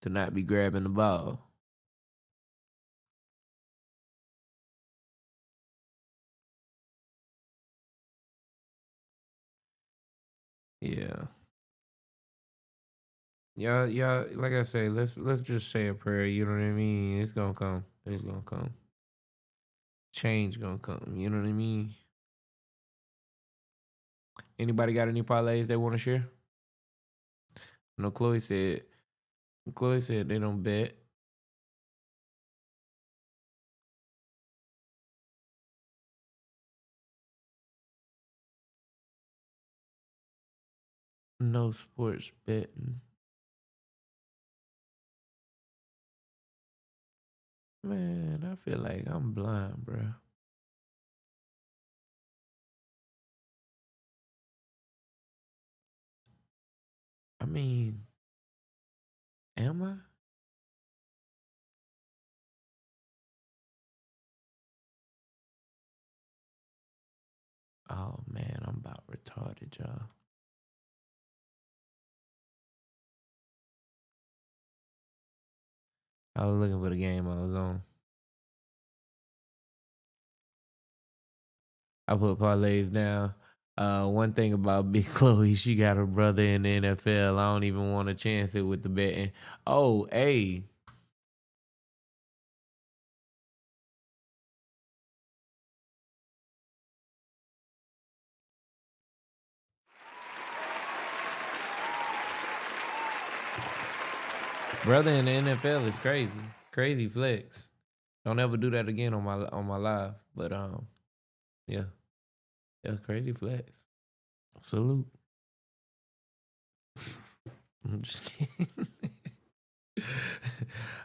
to not be grabbing the ball. Yeah. Y'all, like I say, let's just say a prayer, you know what I mean? It's gonna come. It's gonna come. Change gonna come, you know what I mean? Anybody got any parlays they want to share? No, Chloe said they don't bet. No sports betting. Man, I feel like I'm blind, bro. I mean, am I? Oh man, I'm about retarded, y'all. I was looking for the game I was on. I put parlays down. One thing about Big Chloe, she got her brother in the NFL. I don't even want to chance it with the betting. Oh, hey. Brother in the NFL is crazy. Crazy flex. Don't ever do that again on my live. But yeah. Yeah, crazy flex. Salute. I'm just kidding.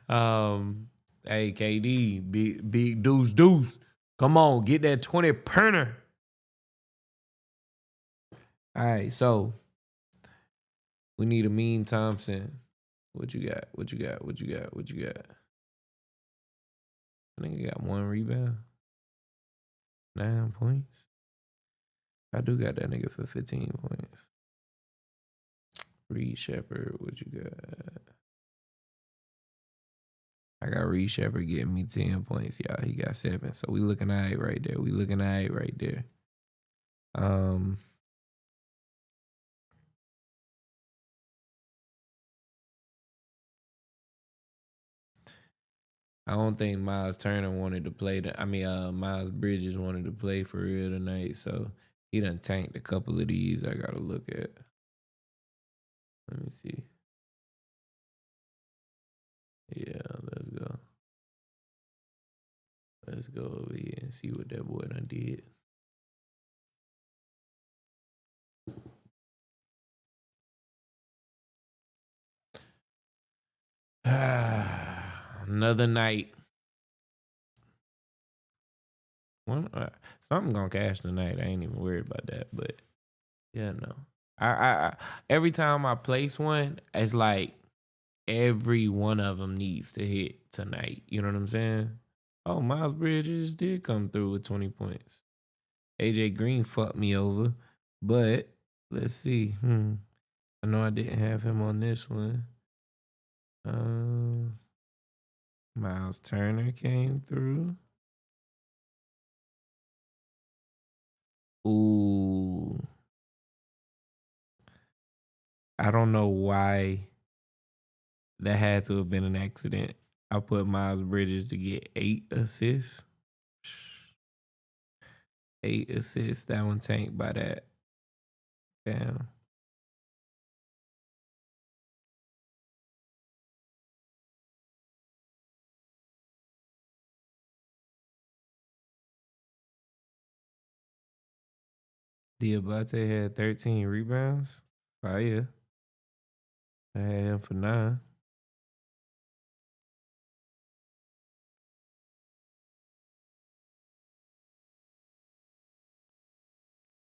Hey KD, big deuce. Come on, get that 20 perner. All right, so we need a Mean Thompson. What you got? I think he got 1 rebound. 9 points. I do got that nigga for 15 points. Reed Shepard, what you got? I got Reed Shepard getting me 10 points, y'all. He got 7. So we looking all right right there. I don't think Miles Turner wanted to play. Miles Bridges wanted to play for real tonight. So he done tanked a couple of these I got to look at. Let me see. Yeah, let's go. Let's go over here and see what that boy done did. Another night. Something gonna cash tonight. I ain't even worried about that. But yeah, no. I every time I place one, it's like every one of them needs to hit tonight. You know what I'm saying? Oh, Miles Bridges did come through with 20 points. AJ Green fucked me over, but let's see. I know I didn't have him on this one. Miles Turner came through. Ooh. I don't know why that had to have been an accident. I put Miles Bridges to get 8 assists. 8 assists. That one tanked by that. Damn. Diabate had 13 rebounds. Fire. I had him for 9.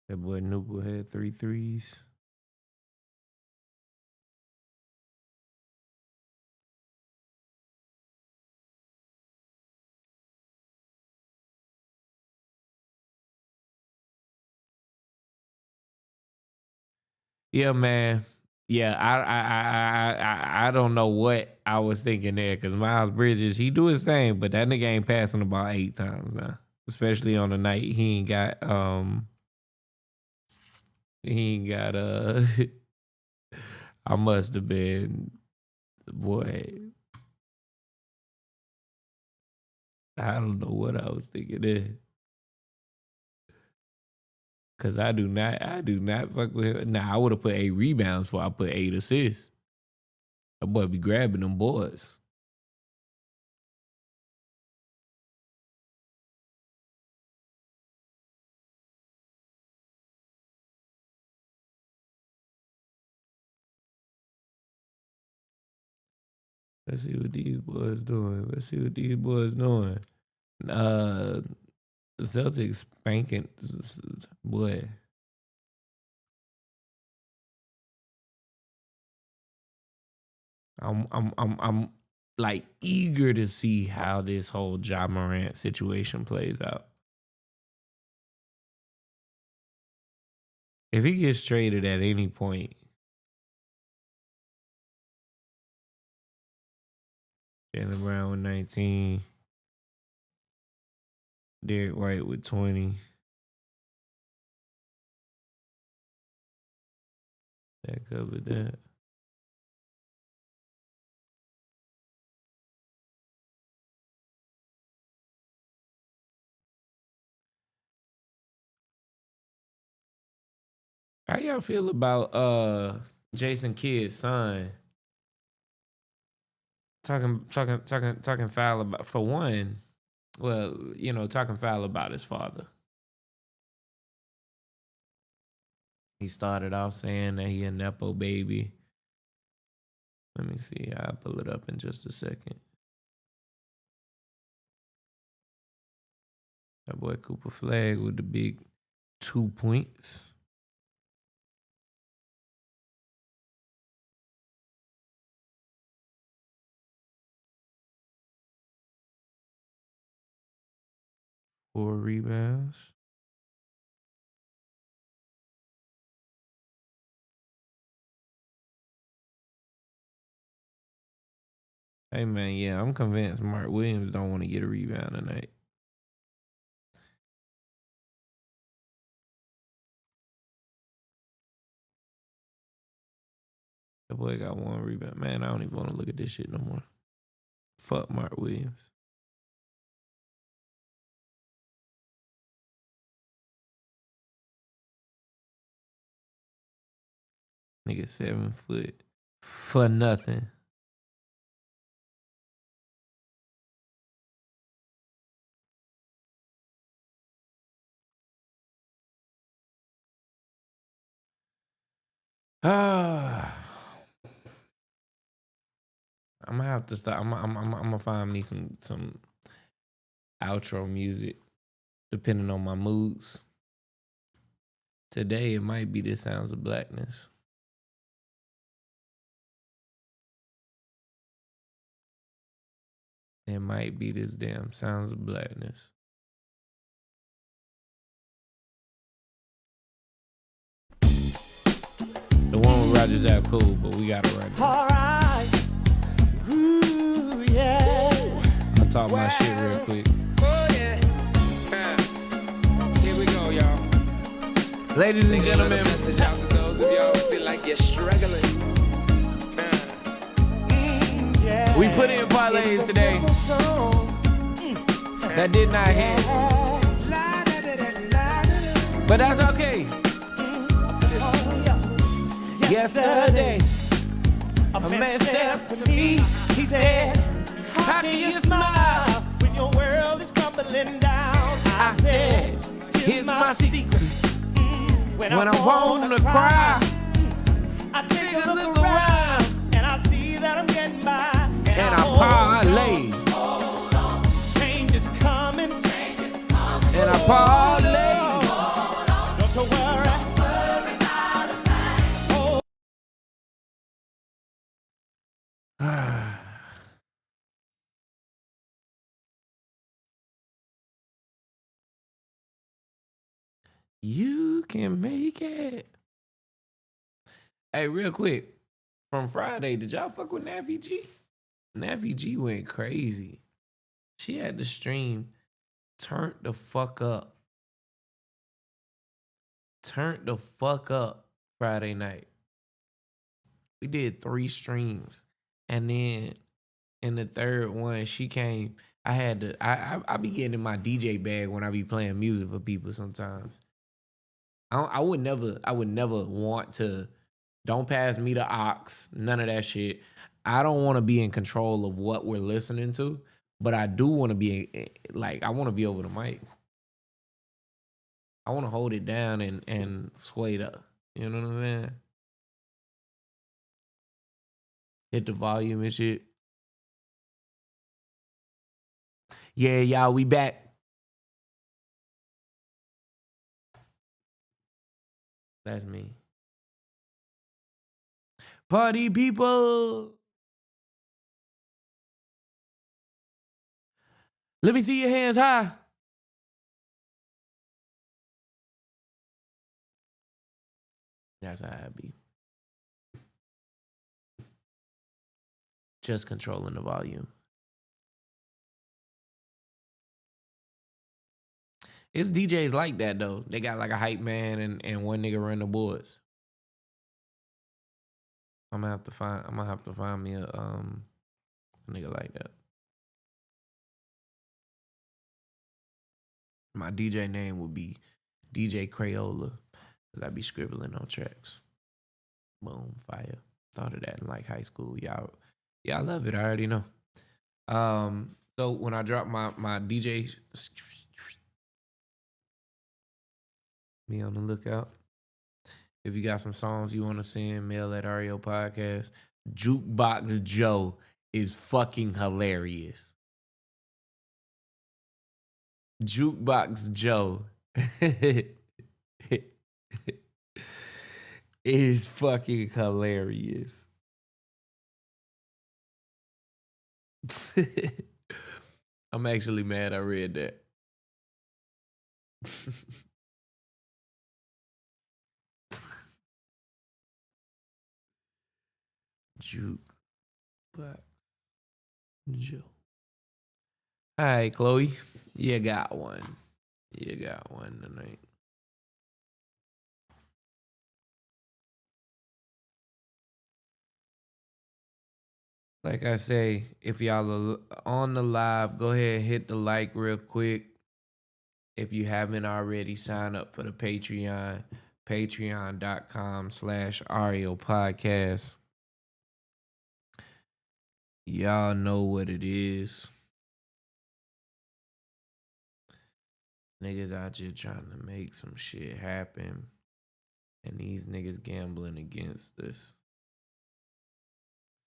That boy Noople had 3 threes. Yeah, man. Yeah, I don't know what I was thinking there because Miles Bridges, he do his thing, but that nigga ain't passing the ball 8 times now. Especially on the night he ain't got I must have been, boy, I don't know what I was thinking there. Cause I do not fuck with him. Nah, I would have put 8 rebounds before I put 8 assists. That boy be grabbing them boys. Let's see what these boys doing. The Celtics spanking, boy. I'm like eager to see how this whole Ja Morant situation plays out. If he gets traded at any point, Jaylen Brown with 19, Derek White with 20. That covered that. How y'all feel about Jason Kidd's son talking foul about, for one, well, you know, talking foul about his father. He started off saying that he a Nepo baby. Let me see. I'll pull it up in just a second. That boy Cooper Flag with the big 2 points. Four rebounds. Hey man, yeah, I'm convinced Mark Williams don't want to get a rebound tonight. That boy got 1 rebound. Man, I don't even want to look at this shit no more. Fuck Mark Williams. Nigga 7 foot for nothing. Ah, I'm gonna have to stop. I'm gonna find me some outro music, depending on my moods. Today it might be the Sounds of Blackness. It might be this damn Sounds of Blackness. The one with Roger Zapp cool, but we got it right now. All right. Ooh, yeah. I'll talk my shit real quick. Oh, yeah. Here we go, y'all. Ladies and gentlemen. Message out to those of y'all who feel like you're struggling. Yeah. We put in parlays today. That did not hit. But that's okay. Yesterday, a man stepped to me. He said, how can you smile when your world is crumbling down? I said, here's my secret. When I want to cry, I take a look around and I see that I'm getting by. And I parlay. Change is coming. And I parlay. Don't you worry. You can make it. Hey, real quick. From Friday, did y'all fuck with Naffy G? Naffy G went crazy. She had the stream turned the fuck up. Turned the fuck up Friday night. We did 3 streams. And then in the third one, she came. I be getting in my DJ bag when I be playing music for people sometimes. I would never want to, don't pass me the aux, none of that shit. I don't want to be in control of what we're listening to, but I do want to be, like, I want to be over the mic. I want to hold it down and sway it up. You know what I'm saying? Hit the volume and shit. Yeah, y'all, we back. That's me. Party people. Let me see your hands high. That's how I be. Just controlling the volume. It's DJs like that though. They got like a hype man and one nigga run the boards. I'm gonna have to find me a nigga like that. My DJ name would be DJ Crayola, cause I be scribbling on tracks. Boom, fire. Thought of that in like high school. Y'all love it. I already know. So when I drop my DJ, be on the lookout. If you got some songs you want to send, mail at REO Podcast. Jukebox Joe is fucking hilarious. Jukebox Joe is fucking hilarious. I'm actually mad I read that. Jukebox Joe. All right, Chloe. You got one. You got one tonight. Like I say, if y'all are on the live, go ahead and hit the like real quick. If you haven't already, sign up for the Patreon. Patreon.com/REO Podcast. Y'all know what it is. Niggas out here trying to make some shit happen. And these niggas gambling against us.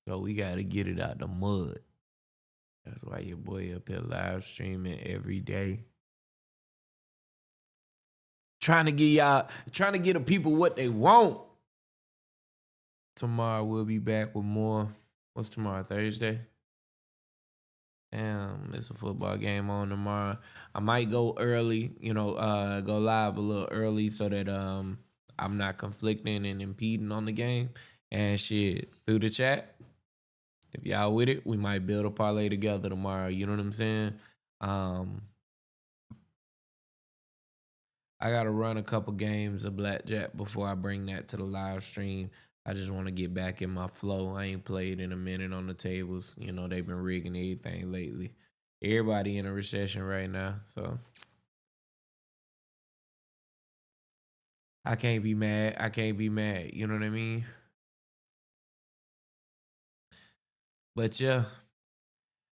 So we gotta get it out the mud. That's why your boy up here live streaming every day. Trying to get the people what they want. Tomorrow we'll be back with more. What's tomorrow? Thursday? Damn, it's a football game on tomorrow. I might go early, go live a little early so that I'm not conflicting and impeding on the game. And shit, through the chat, if y'all with it, we might build a parlay together tomorrow. You know what I'm saying? I gotta run a couple games of blackjack before I bring that to the live stream. I just want to get back in my flow. I ain't played in a minute on the tables. They've been rigging everything lately. Everybody in a recession right now, so I can't be mad. I can't be mad. You know what I mean? But yeah,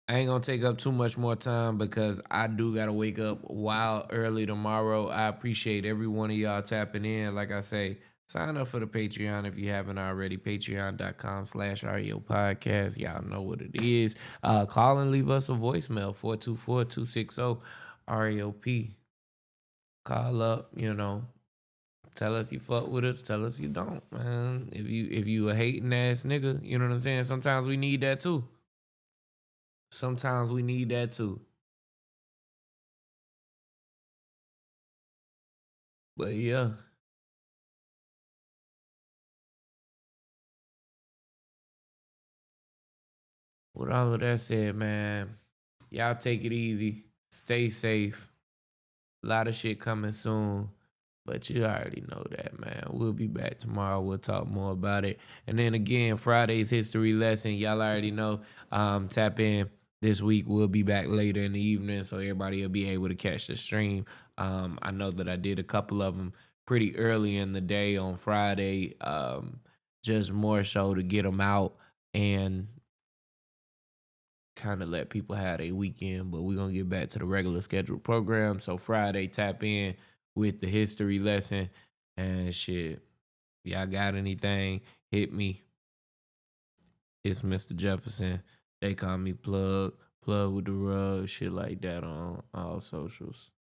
I ain't gonna take up too much more time because I do gotta wake up wild early tomorrow. I appreciate every one of y'all tapping in. Like I say, sign up for the Patreon if you haven't already. Patreon.com/REO podcast. Y'all know what it is. Call and leave us a voicemail, 424-260-REOP. Call up, tell us you fuck with us. Tell us you don't, man. If you a hating ass nigga, you know what I'm saying? Sometimes we need that too. Sometimes we need that too. But yeah. With all of that said, man, y'all take it easy. Stay safe. A lot of shit coming soon. But you already know that, man. We'll be back tomorrow. We'll talk more about it. And then again, Friday's history lesson. Y'all already know. Tap in this week. We'll be back later in the evening, so everybody will be able to catch the stream. I know that I did a couple of them pretty early in the day on Friday, just more so to get them out and kind of let people have a weekend. But we're going to get back to the regular scheduled program. So Friday, tap in with the history lesson and shit. Y'all got anything, hit me. It's Mr. Jefferson. They call me Plug with the Rug, shit like that on all socials.